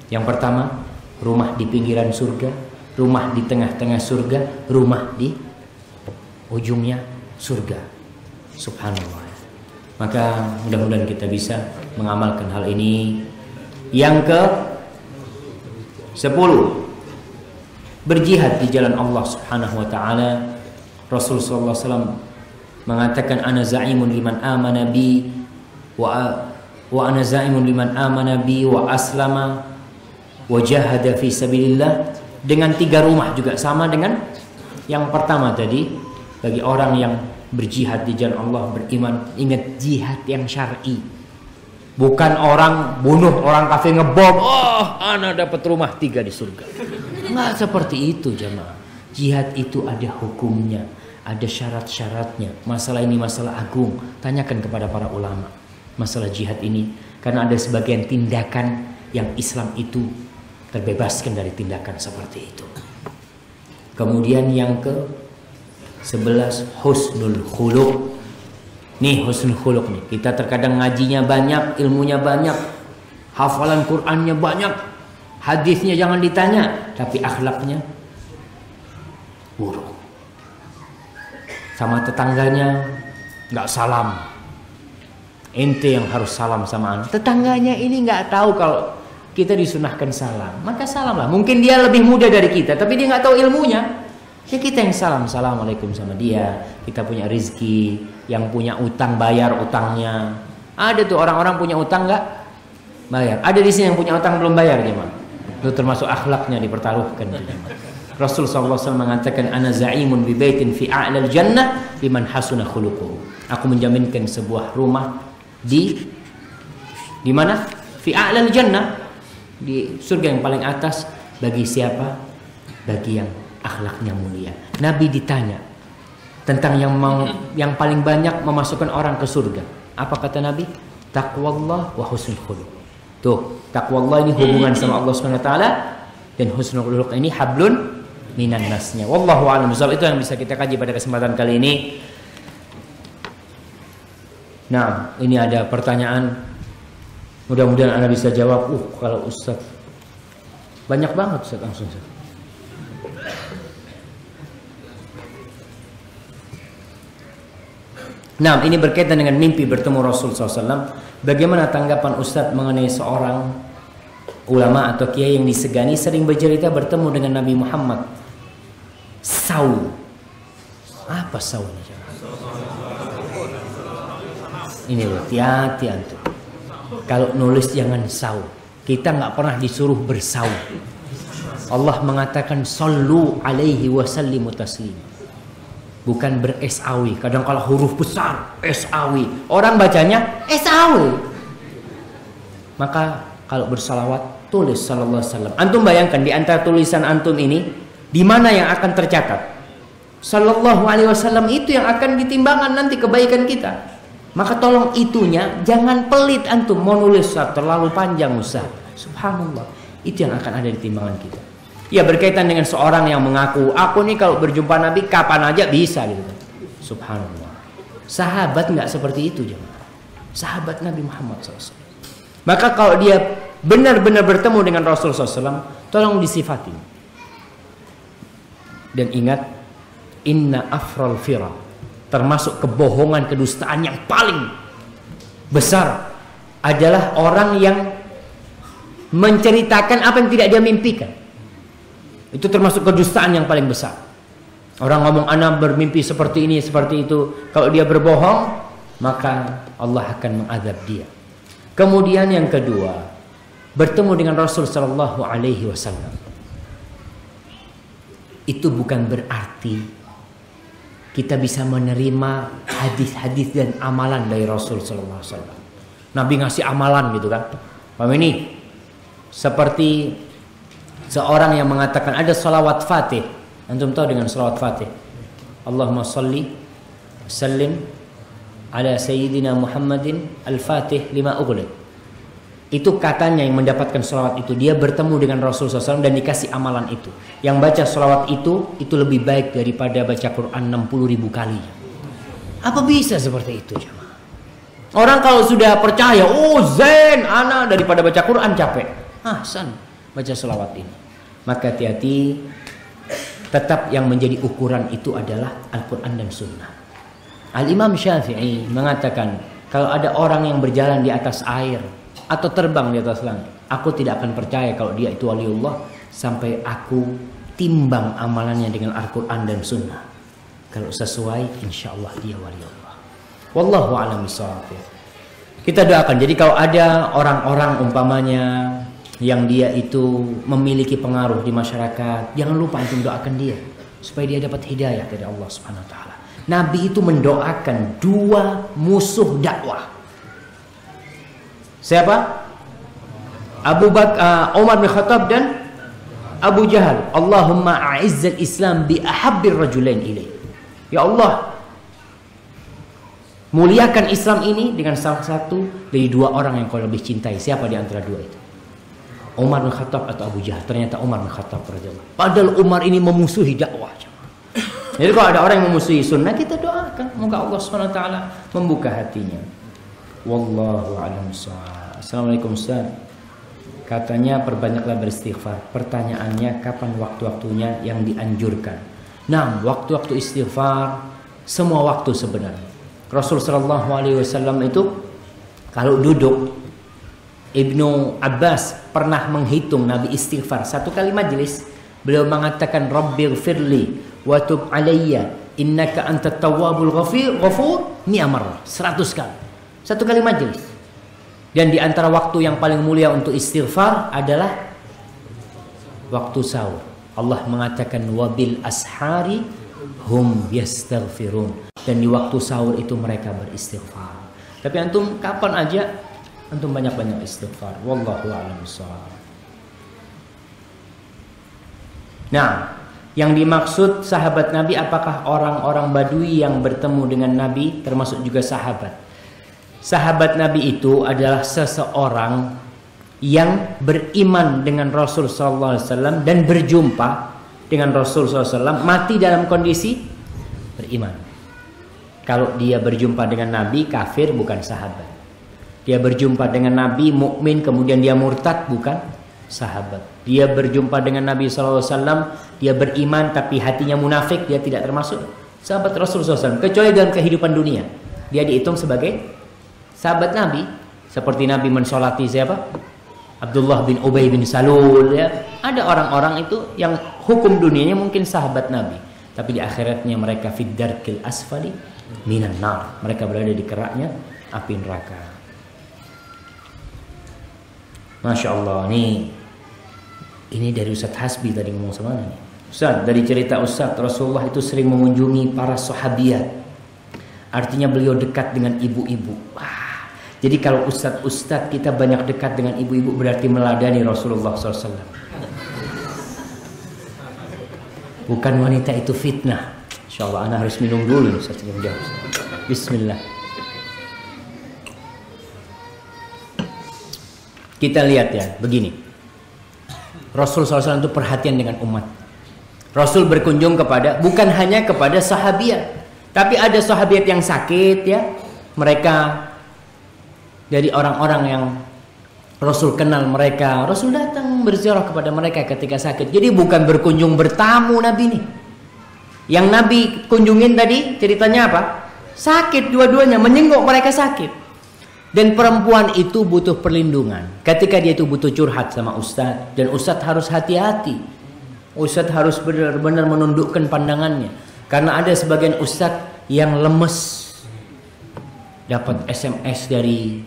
Yang pertama, rumah di pinggiran surga, rumah di tengah-tengah surga, rumah di ujungnya surga. Subhanallah. Maka mudah-mudahan kita bisa mengamalkan hal ini. Yang ke 10, berjihad di jalan Allah Subhanahu wa taala. Rasul sallallahu alaihi wasallam mengatakan, ana za'imun liman amana bi wa ana za'imun liman amana bi wa aslama wa jahada fi sabilillah. Dengan 3 rumah juga sama dengan yang pertama tadi. Bagi orang yang berjihad di jalan Allah, beriman, ingat jihad yang syar'i. Bukan orang bunuh orang kafir, ngebom, oh ana dapat rumah 3 di surga. Enggak seperti itu jemaah. Jihad itu ada hukumnya, ada syarat-syaratnya. Masalah ini masalah agung. Tanyakan kepada para ulama masalah jihad ini, karena ada sebagian tindakan yang Islam itu terbebaskan dari tindakan seperti itu. Kemudian yang ke 11, husnul khuluq. Nih husnul khuluq nih. Kita terkadang ngajinya banyak, ilmunya banyak, hafalan Qur'annya banyak, hadisnya jangan ditanya, tapi akhlaknya buruk. Sama tetangganya nggak salam. Ente yang harus salam sama anak. Tetangganya ini nggak tahu kalau kita disunahkan salam, maka salamlah. Mungkin dia lebih muda dari kita, tapi dia nggak tahu ilmunya. Ya kita yang salam, assalamualaikum sama dia. Kita punya rizki, yang punya utang bayar utangnya. Ada tuh orang-orang punya utang nggak bayar. Ada di sini yang punya utang belum bayar gimana? Itu termasuk akhlaknya dipertaruhkan. Rasul SAW mengatakan, ana za'imun bi baitin fi a'lal jannah liman hasuna khuluquhu. Aku menjaminkan sebuah rumah di mana? Fi a'lal jannah, di surga yang paling atas. Bagi siapa? Bagi yang akhlaknya mulia. Nabi ditanya tentang yang paling banyak memasukkan orang ke surga. Apa kata Nabi? Taqwallah wa husnul khuluq. Tuh, taqwallah ini hubungan sama Allah Subhanahu wa taala, dan husnul khuluq ini hablun minan nasnya. Wallahu a'lam bishawab. Itu yang bisa kita kaji pada kesempatan kali ini. Nah, ini ada pertanyaan. Mudah-mudahan Anda bisa jawab. Kalau Ustaz banyak banget Ustaz, langsung Ustaz. Nah, ini berkaitan dengan mimpi bertemu Rasul SAW. Bagaimana tanggapan Ustaz mengenai seorang ulama atau kiai yang disegani sering bercerita bertemu dengan Nabi Muhammad? Saw. Apa saw ini? Ini loh, hati-hati antum. Kalau nulis jangan saw. Kita nggak pernah disuruh bersaw. Allah mengatakan sallu alaihi wasallimu taslima. Bukan ber-sawi. Kadang kalau huruf besar sawi, orang bacanya sawi. Maka kalau bersalawat tulis sallallahu alaihi wasallam. Antum bayangkan di antara tulisan antum ini, di mana yang akan tercatat? Sallallahu alaihi wasallam itu yang akan ditimbangan nanti kebaikan kita. Maka tolong itunya jangan pelit antum mau nulis terlalu panjang Ustaz. Subhanallah. Itu yang akan ada di timbangan kita. Ya, berkaitan dengan seorang yang mengaku, aku nih kalau berjumpa Nabi kapan aja bisa gitu. Subhanallah. Sahabat nggak seperti itu jemaah. Sahabat Nabi Muhammad SAW. Maka kalau dia benar-benar bertemu dengan Rasul SAW, tolong disifatin. Dan ingat, inna afral fira, termasuk kebohongan, kedustaan yang paling besar adalah orang yang menceritakan apa yang tidak dia mimpikan. Itu termasuk kedustaan yang paling besar. Orang ngomong anak bermimpi seperti ini, seperti itu. Kalau dia berbohong, maka Allah akan mengazab dia. Kemudian yang kedua, bertemu dengan Rasul sallallahu alaihi wasallam. Itu bukan berarti kita bisa menerima hadis-hadis dan amalan dari Rasul sallallahu alaihi wasallam. Nabi ngasih amalan gitu kan. Paham ini? Seperti seorang yang mengatakan ada salawat Fatih. Antum tahu dengan salawat Fatih? Allahumma salli sallim ala sayyidina Muhammadin al-Fatih lima ughliq. Itu katanya yang mendapatkan salawat itu, dia bertemu dengan Rasul SAW dan dikasih amalan itu. Yang baca salawat itu lebih baik daripada baca Quran 60.000 kali. Apa bisa seperti itu jemaah? Orang kalau sudah percaya, oh zen, ana daripada baca Quran capek. Ahsan, baca selawat ini. Maka hati-hati, tetap yang menjadi ukuran itu adalah Al-Quran dan Sunnah. Al-Imam Syafi'i mengatakan, kalau ada orang yang berjalan di atas air atau terbang di atas langit, aku tidak akan percaya kalau dia itu waliullah sampai aku timbang amalannya dengan Al-Quran dan Sunnah. Kalau sesuai, insya Allah dia waliullah. Wallahu a'lam bishawab. Kita doakan. Jadi kalau ada orang-orang umpamanya yang dia itu memiliki pengaruh di masyarakat, jangan lupa antum doakan dia supaya dia dapat hidayah dari Allah Subhanahu wa taala. Nabi itu mendoakan dua musuh dakwah. Siapa? Abu Bakar, Umar bin Khattab dan Abu Jahal. Allahumma a'izzal Islam bi ahabbir rajulain ilaih. Ya Allah, muliakan Islam ini dengan salah satu dari dua orang yang kau lebih cintai. Siapa di antara dua itu? Umar bin Khattab atau Abu Jahal? Ternyata Umar bin Khattab radhiyallahu. Padahal Umar ini memusuhi dakwah. Jadi kalau ada orang yang memusuhi sunnah, kita doakan semoga Allah SWT membuka hatinya. Wallahu a'lam bishawab. Assalamualaikum Ustaz. Katanya perbanyaklah beristighfar. Pertanyaannya kapan waktu-waktunya yang dianjurkan? Nah, waktu-waktu istighfar semua waktu sebenarnya. Rasul sallallahu alaihi wasallam itu kalau duduk, Ibnu Abbas pernah menghitung Nabi istighfar satu kali majelis. Beliau mengatakan Rabbighfirli wa tub alayya innaka antat tawwabul ghafur ni'amar 100 kali. Satu kali majelis. Dan di antara waktu yang paling mulia untuk istighfar adalah waktu sahur. Allah mengatakan wabil ashari hum yastaghfirun. Dan di waktu sahur itu mereka beristighfar. Tapi antum kapan aja antum banyak-banyak istighfar. Wallahu a'lam bishawab. Nah, yang dimaksud sahabat Nabi apakah orang-orang Badui yang bertemu dengan Nabi termasuk juga sahabat? Sahabat Nabi itu adalah seseorang yang beriman dengan Rasul SAW dan berjumpa dengan Rasul SAW, mati dalam kondisi beriman. Kalau dia berjumpa dengan Nabi kafir, bukan sahabat. Dia berjumpa dengan Nabi mukmin kemudian dia murtad, bukan sahabat. Dia berjumpa dengan Nabi SAW, dia beriman tapi hatinya munafik, dia tidak termasuk sahabat Rasul SAW. Kecuali dalam kehidupan dunia, dia dihitung sebagai sahabat Nabi. Seperti Nabi mensolati siapa? Abdullah bin Ubay bin Salul, ya. Ada orang-orang itu yang hukum dunianya mungkin sahabat Nabi, tapi di akhiratnya mereka fid darkil asfali minan nar. Mereka berada di keraknya api neraka. Masya Allah, nih ini dari Ustaz Hasbi tadi ngomong sama nih. Ustaz, dari cerita Ustaz, Rasulullah itu sering mengunjungi para sahabiat. Artinya beliau dekat dengan ibu-ibu. Wah, jadi kalau Ustaz kita banyak dekat dengan ibu-ibu berarti meladani Rasulullah SAW. Bukan wanita itu fitnah. Insya Allah anak harus minum dulu Ustaz sebelum jawab. Bismillah. Kita lihat ya, begini. Rasul SAW itu perhatian dengan umat. Rasul berkunjung kepada, bukan hanya kepada sahabiat, tapi ada sahabiat yang sakit ya. Mereka dari orang-orang yang Rasul kenal mereka. Rasul datang berziarah kepada mereka ketika sakit. Jadi bukan berkunjung bertamu Nabi nih. Yang Nabi kunjungin tadi ceritanya apa? Sakit dua-duanya, menyenggok mereka sakit. Dan perempuan itu butuh perlindungan. Ketika dia itu butuh curhat sama Ustadz, dan Ustadz harus hati-hati. Ustadz harus benar-benar menundukkan pandangannya. Karena ada sebagian Ustadz yang lemes. Dapat SMS dari,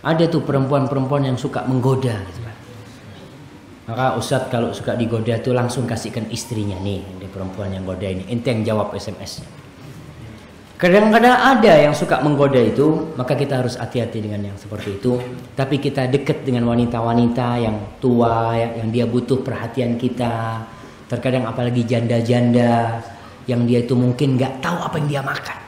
ada tuh perempuan-perempuan yang suka menggoda gitu. Maka Ustadz kalau suka digoda tuh langsung kasihkan istrinya, nih ada perempuan yang goda ini, ente yang jawab SMS-nya. Kadang-kadang ada yang suka menggoda itu, maka kita harus hati-hati dengan yang seperti itu. Tapi kita dekat dengan wanita-wanita yang tua, yang dia butuh perhatian kita. Terkadang apalagi janda-janda yang dia itu mungkin nggak tahu apa yang dia makan.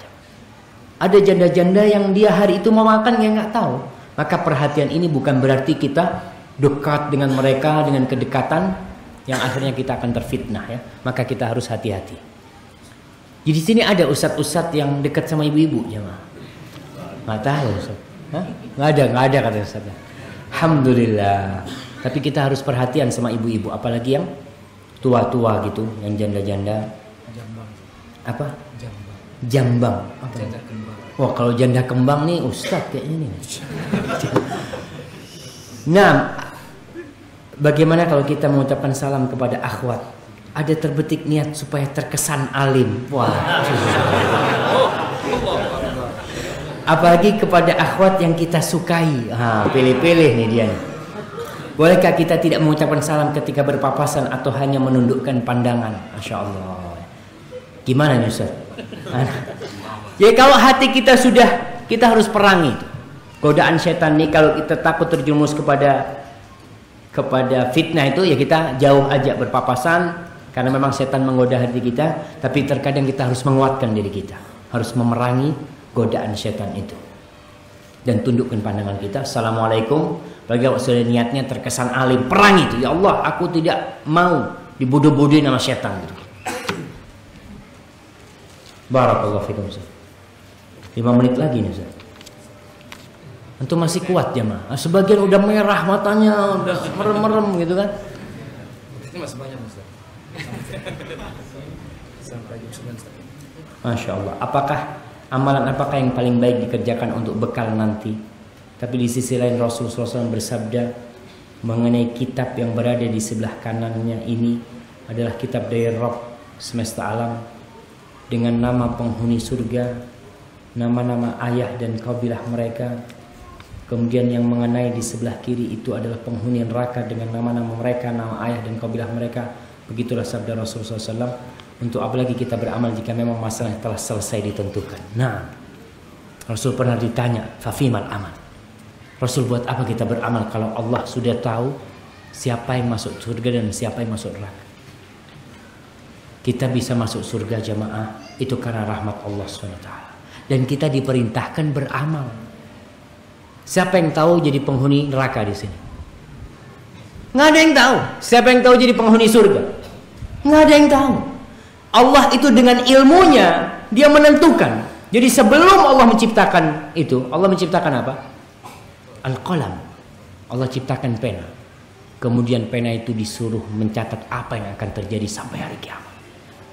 Ada janda-janda yang dia hari itu mau makan yang nggak tahu. Maka perhatian ini bukan berarti kita dekat dengan mereka dengan kedekatan yang akhirnya kita akan terfitnah ya. Maka kita harus hati-hati. Jadi di sini ada ustadz-ustadz yang dekat sama ibu-ibu, jemaah. Nggak tahu, Ustaz. Hah? Nggak ada kata Ustaz. Alhamdulillah. Tapi kita harus perhatian sama ibu-ibu, apalagi yang tua-tua gitu, yang janda-janda. Jambang. Apa? Jambang. Jambang. Apa? Janda kembang. Wah, kalau janda kembang nih Ustaz kayaknya nih. Nah, bagaimana kalau kita mengucapkan salam kepada akhwat? Ada terbetik niat supaya terkesan alim. Wah. Apalagi kepada akhwat yang kita sukai. Pilih-pilih nih dia. Bolehkah kita tidak mengucapkan salam ketika berpapasan atau hanya menundukkan pandangan? Masya Allah. Gimana nih Ustaz? Ya kalau hati kita sudah, kita harus perangi godaan setan nih. Kalau kita takut terjerumus kepada fitnah itu, ya kita jauh aja berpapasan, karena memang setan menggoda hati kita. Tapi terkadang kita harus menguatkan diri kita, harus memerangi godaan setan itu dan tundukkan pandangan kita. Assalamualaikum. Bagi kalau sudah niatnya terkesan alim, perangi itu. Ya Allah, aku tidak mau dibodoh-bodohin sama setan gitu. Barakallahu fikum. 5 menit lagi nih Ustaz. Antum masih kuat jemaah. Sebagian udah merah matanya, udah merem-merem gitu kan. Ini masih banyak Ustaz. Sampai jam 9 Ustaz. Masya Allah. Amalan apakah yang paling baik dikerjakan untuk bekal nanti? Tapi di sisi lain Rasulullah SAW bersabda mengenai kitab yang berada di sebelah kanannya ini adalah kitab dari Rabb semesta alam, dengan nama penghuni surga, nama-nama ayah dan kabilah mereka. Kemudian yang mengenai di sebelah kiri itu adalah penghuni neraka dengan nama-nama mereka, nama ayah dan kabilah mereka. Begitulah sabda Rasulullah SAW. Untuk apa lagi kita beramal jika memang masalah telah selesai ditentukan? Nah, Rasul pernah ditanya, fafimal amal. Rasul, buat apa kita beramal kalau Allah sudah tahu siapa yang masuk surga dan siapa yang masuk neraka? Kita bisa masuk surga jamaah itu karena rahmat Allah SWT. Dan kita diperintahkan beramal. Siapa yang tahu jadi penghuni neraka di sini? Nggak ada yang tahu. Siapa yang tahu jadi penghuni surga? Nggak ada yang tahu. Allah itu dengan ilmunya dia menentukan. Jadi sebelum Allah menciptakan itu, Allah menciptakan apa? Al-qalam. Allah ciptakan pena. Kemudian pena itu disuruh mencatat apa yang akan terjadi sampai hari kiamat.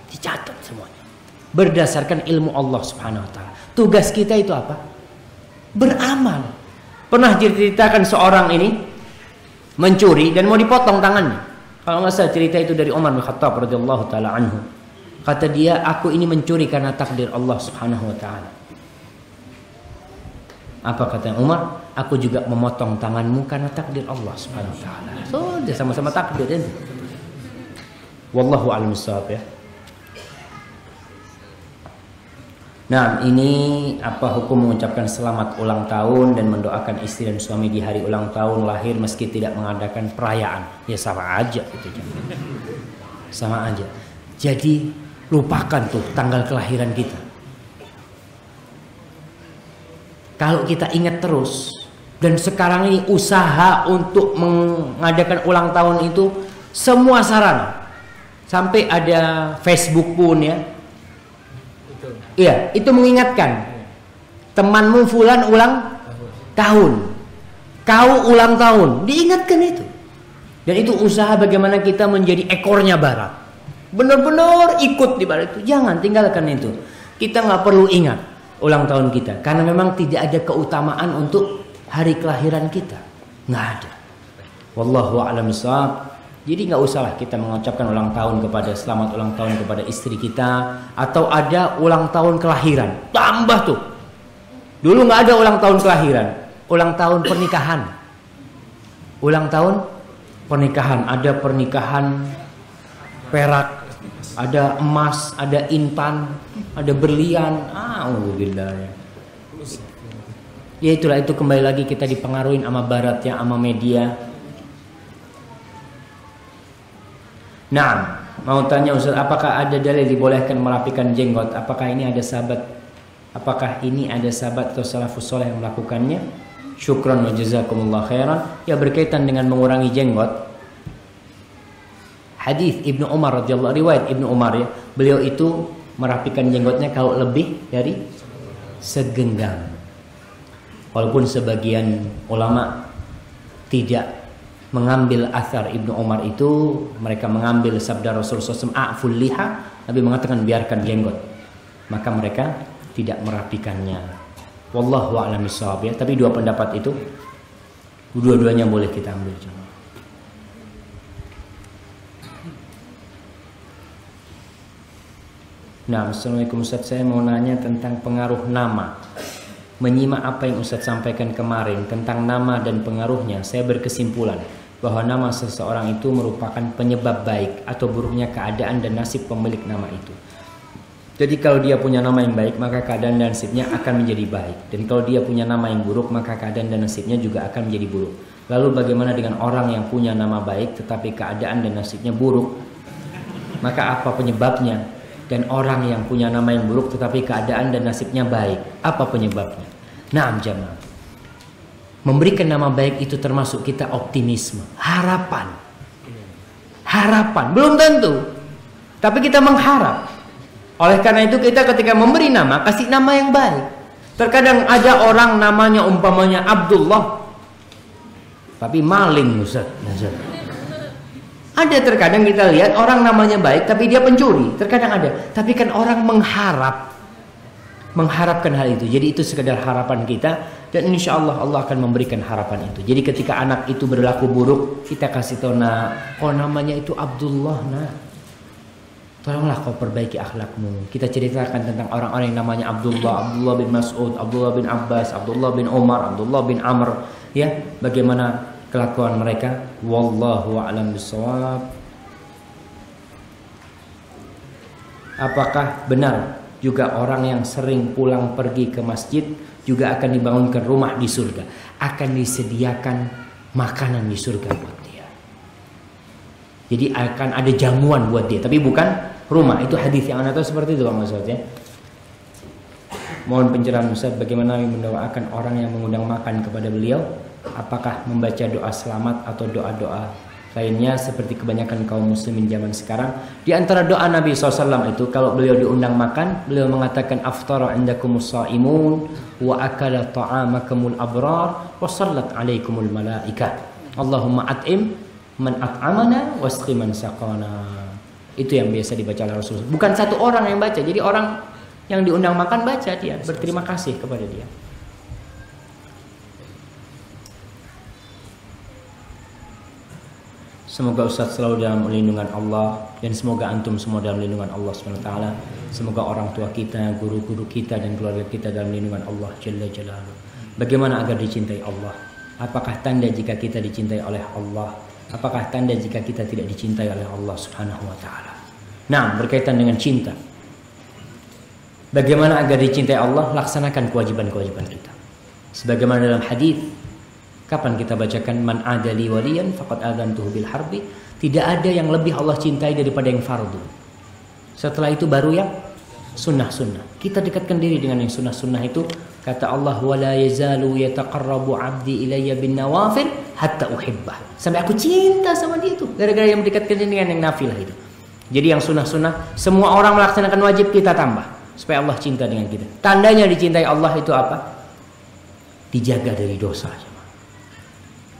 Dicatat semuanya. Berdasarkan ilmu Allah Subhanahu wa taala. Tugas kita itu apa? Beramal. Pernah diceritakan seorang ini mencuri dan mau dipotong tangannya. Kalau nggak salah cerita itu dari Umar bin Khattab radhiyallahu taala anhu. Kata dia, aku ini mencuri karena takdir Allah Subhanahu wa taala. Apa kata Umar? Aku juga memotong tanganmu karena takdir Allah Subhanahu wa taala. So, dia sama-sama takdir ini. Wallahu a'lam bishawab ya. Nah, ini apa hukum mengucapkan selamat ulang tahun dan mendoakan istri dan suami di hari ulang tahun lahir meski tidak mengadakan perayaan? Ya sama aja gitu. Sama aja. Jadi lupakan tuh tanggal kelahiran kita. Kalau kita ingat terus, dan sekarang ini usaha untuk mengadakan ulang tahun itu semua sarana. Sampai ada Facebook pun ya. Iya, itu mengingatkan. Temanmu fulan ulang tahun. Kau ulang tahun, diingatkan itu. Dan itu usaha bagaimana kita menjadi ekornya barat. Benar-benar ikut di barat itu. Jangan tinggalkan itu. Kita nggak perlu ingat ulang tahun kita, karena memang tidak ada keutamaan untuk hari kelahiran kita. Nggak ada. Wallahu a'lam bishawab. Jadi nggak usahlah kita mengucapkan ulang tahun selamat ulang tahun kepada istri kita, atau ada ulang tahun kelahiran. Tambah tuh. Dulu nggak ada ulang tahun kelahiran, ulang tahun pernikahan. Ulang tahun pernikahan, ada pernikahan perak, ada emas, ada intan, ada berlian. Alhamdulillah ya. Ya itulah, itu kembali lagi kita dipengaruhi sama barat ya, sama media. Nah, mau tanya Ustaz, apakah ada dalil dibolehkan merapikan jenggot? Apakah ini ada sahabat atau salafus saleh yang melakukannya? Syukran wa jazakumullah khairan. Ya, berkaitan dengan mengurangi jenggot. Hadis Ibnu Umar radhiyallahu, riwayat Ibnu Umar ya, beliau itu merapikan jenggotnya kalau lebih dari segenggam. Walaupun sebagian ulama tidak mengambil athar Ibnu Umar itu, mereka mengambil sabda Rasulullah SAW, a'ful liha, Nabi mengatakan biarkan jenggot, maka mereka tidak merapikannya. Wallahu a'lam bishawab ya. Tapi dua pendapat itu dua-duanya boleh kita ambil. Nah, Assalamualaikum Ustaz, saya mau nanya tentang pengaruh nama. Menyimak apa yang Ustaz sampaikan kemarin tentang nama dan pengaruhnya, saya berkesimpulan bahwa nama seseorang itu merupakan penyebab baik atau buruknya keadaan dan nasib pemilik nama itu. Jadi kalau dia punya nama yang baik, maka keadaan dan nasibnya akan menjadi baik. Dan kalau dia punya nama yang buruk, maka keadaan dan nasibnya juga akan menjadi buruk. Lalu bagaimana dengan orang yang punya nama baik tetapi keadaan dan nasibnya buruk? Maka apa penyebabnya? Dan orang yang punya nama yang buruk tetapi keadaan dan nasibnya baik, apa penyebabnya? Nah, jamaah, memberikan nama baik itu termasuk kita optimisme, harapan. Harapan, belum tentu, tapi kita mengharap. Oleh karena itu kita ketika memberi nama, kasih nama yang baik. Terkadang ada orang namanya umpamanya Abdullah, tapi maling, Ustaz. Ada terkadang kita lihat orang namanya baik tapi dia pencuri, terkadang ada. Tapi kan orang mengharapkan hal itu. Jadi itu sekedar harapan kita, dan insya Allah Allah akan memberikan harapan itu. Jadi ketika anak itu berlaku buruk, kita kasih tahu, nak, oh namanya itu Abdullah, nak, tolonglah kau perbaiki akhlakmu. Kita ceritakan tentang orang-orang yang namanya Abdullah, Abdullah bin Mas'ud, Abdullah bin Abbas, Abdullah bin Umar, Abdullah bin Amr, ya, bagaimana kelakuan mereka. Wallahu a'lam bishawab. Apakah benar juga orang yang sering pulang pergi ke masjid juga akan dibangunkan rumah di surga, akan disediakan makanan di surga buat dia? Jadi akan ada jamuan buat dia, tapi bukan rumah. Itu hadis yang Anda tahu seperti itu, Pak Ustaz ya. Mohon pencerahan Ustaz, bagaimana mendoakan orang yang mengundang makan kepada beliau? Apakah membaca doa selamat atau doa-doa lainnya seperti kebanyakan kaum muslimin zaman sekarang? Di antara doa Nabi SAW itu, kalau beliau diundang makan, beliau mengatakan aftara indakumus shaimun wa akala ta'amakumul abrar wa sallat alaikumul malaikah Allahumma at'im man at'amana wasqi man saqana. Itu yang biasa dibaca oleh Rasulullah. Bukan satu orang yang baca, jadi orang yang diundang makan baca, dia berterima kasih kepada dia. Semoga Ustaz selalu dalam lindungan Allah, dan semoga antum semua dalam lindungan Allah SWT. Semoga orang tua kita, guru-guru kita, dan keluarga kita dalam lindungan Allah Jalla Jalaluhu. Bagaimana agar dicintai Allah? Apakah tanda jika kita dicintai oleh Allah? Apakah tanda jika kita tidak dicintai oleh Allah Subhanahu wa taala? Nah, berkaitan dengan cinta, bagaimana agar dicintai Allah? Laksanakan kewajiban-kewajiban kita. Sebagaimana dalam hadis, kapan kita bacakan man adali waliyan faqad adantuhu bil harbi? Tidak ada yang lebih Allah cintai daripada yang fardu. Setelah itu baru yang sunnah-sunnah. Kita dekatkan diri dengan yang sunnah-sunnah itu. Kata Allah, wala yazalu yataqarrabu 'abdi ilayya bin nawafil hatta uhibbah. Sampai aku cinta sama dia itu, gara-gara yang mendekatkan diri dengan yang nafilah itu. Jadi yang sunnah-sunnah, semua orang melaksanakan wajib, kita tambah supaya Allah cinta dengan kita. Tandanya dicintai Allah itu apa? Dijaga dari dosa.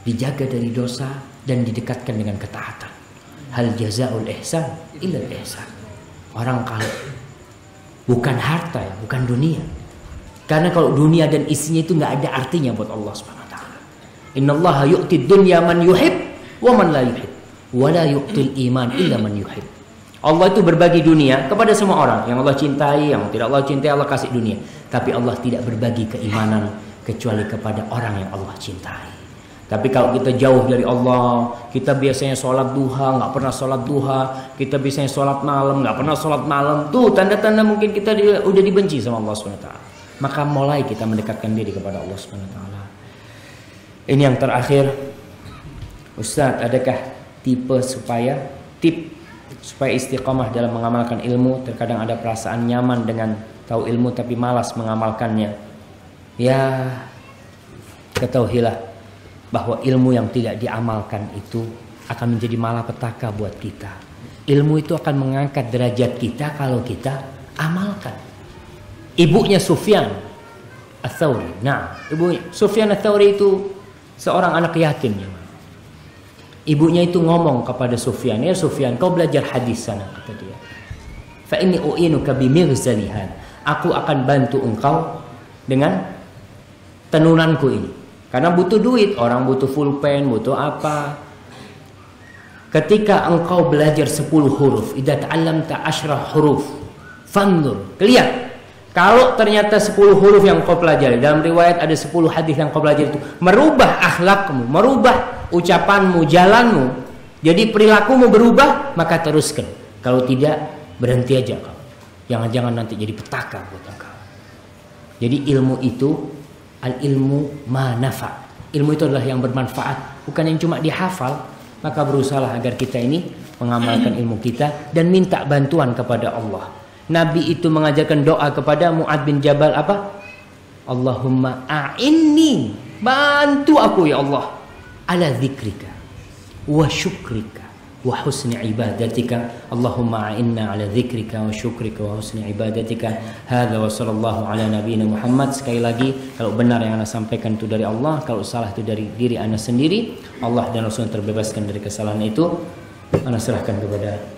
Dijaga dari dosa dan didekatkan dengan ketaatan. Hal jazaul ihsan illa ihsan. Orang kalau bukan harta ya, bukan dunia. Karena kalau dunia dan isinya itu nggak ada artinya buat Allah Subhanahu wa taala. Innallaha yu'tid dunya man yuhib wa man la yuhib, wa la yu'til iman illa man yuhib. Allah itu berbagi dunia kepada semua orang. Yang Allah cintai, yang tidak Allah cintai, Allah kasih dunia. Tapi Allah tidak berbagi keimanan kecuali kepada orang yang Allah cintai. Tapi kalau kita jauh dari Allah, kita biasanya sholat duha, nggak pernah sholat duha, kita biasanya sholat malam, nggak pernah sholat malam, tuh tanda-tanda mungkin kita udah dibenci sama Allah SWT. Maka mulai kita mendekatkan diri kepada Allah SWT. Ini yang terakhir, Ustaz, adakah tip supaya istiqomah dalam mengamalkan ilmu? Terkadang ada perasaan nyaman dengan tahu ilmu tapi malas mengamalkannya. Ya, ketahuilah bahwa ilmu yang tidak diamalkan itu akan menjadi malapetaka buat kita. Ilmu itu akan mengangkat derajat kita kalau kita amalkan. Ibunya Sufyan Ats-Tsauri. Nah, ibunya Sufyan Ats-Tsauri itu seorang anak yatim. Ibunya itu ngomong kepada Sufyan, "Ya Sufyan, kau belajar hadis sana," kata dia. "Fa inni u'inuka bimighzalihan." Aku akan bantu engkau dengan tenunanku ini. Karena butuh duit, orang butuh pulpen, butuh apa. Ketika engkau belajar 10 huruf, idza ta'allamta 10 huruf, fanzur, lihat. Kalau ternyata 10 huruf yang kau pelajari, dalam riwayat ada 10 hadis yang kau pelajari itu merubah akhlakmu, merubah ucapanmu, jalanmu, jadi perilakumu berubah, maka teruskan. Kalau tidak, berhenti aja kau. Jangan-jangan nanti jadi petaka buat engkau. Jadi ilmu itu al-ilmu ma nafa. Ilmu itu adalah yang bermanfaat, bukan yang cuma dihafal. Maka berusahalah agar kita ini mengamalkan ilmu kita dan minta bantuan kepada Allah. Nabi itu mengajarkan doa kepada Mu'adz bin Jabal apa? Allahumma a'inni, bantu aku ya Allah, ala dzikrika wa syukrika wa husni ibadatika. Allahumma a'inna ala dzikrika wa syukrika wa husni ibadatika. Hadza wa sallallahu ala nabiyina Muhammad. Sekali lagi, kalau benar yang Anda sampaikan itu dari Allah, kalau salah itu dari diri Anda sendiri. Allah dan Rasul terbebaskan dari kesalahan itu. Anda serahkan kepada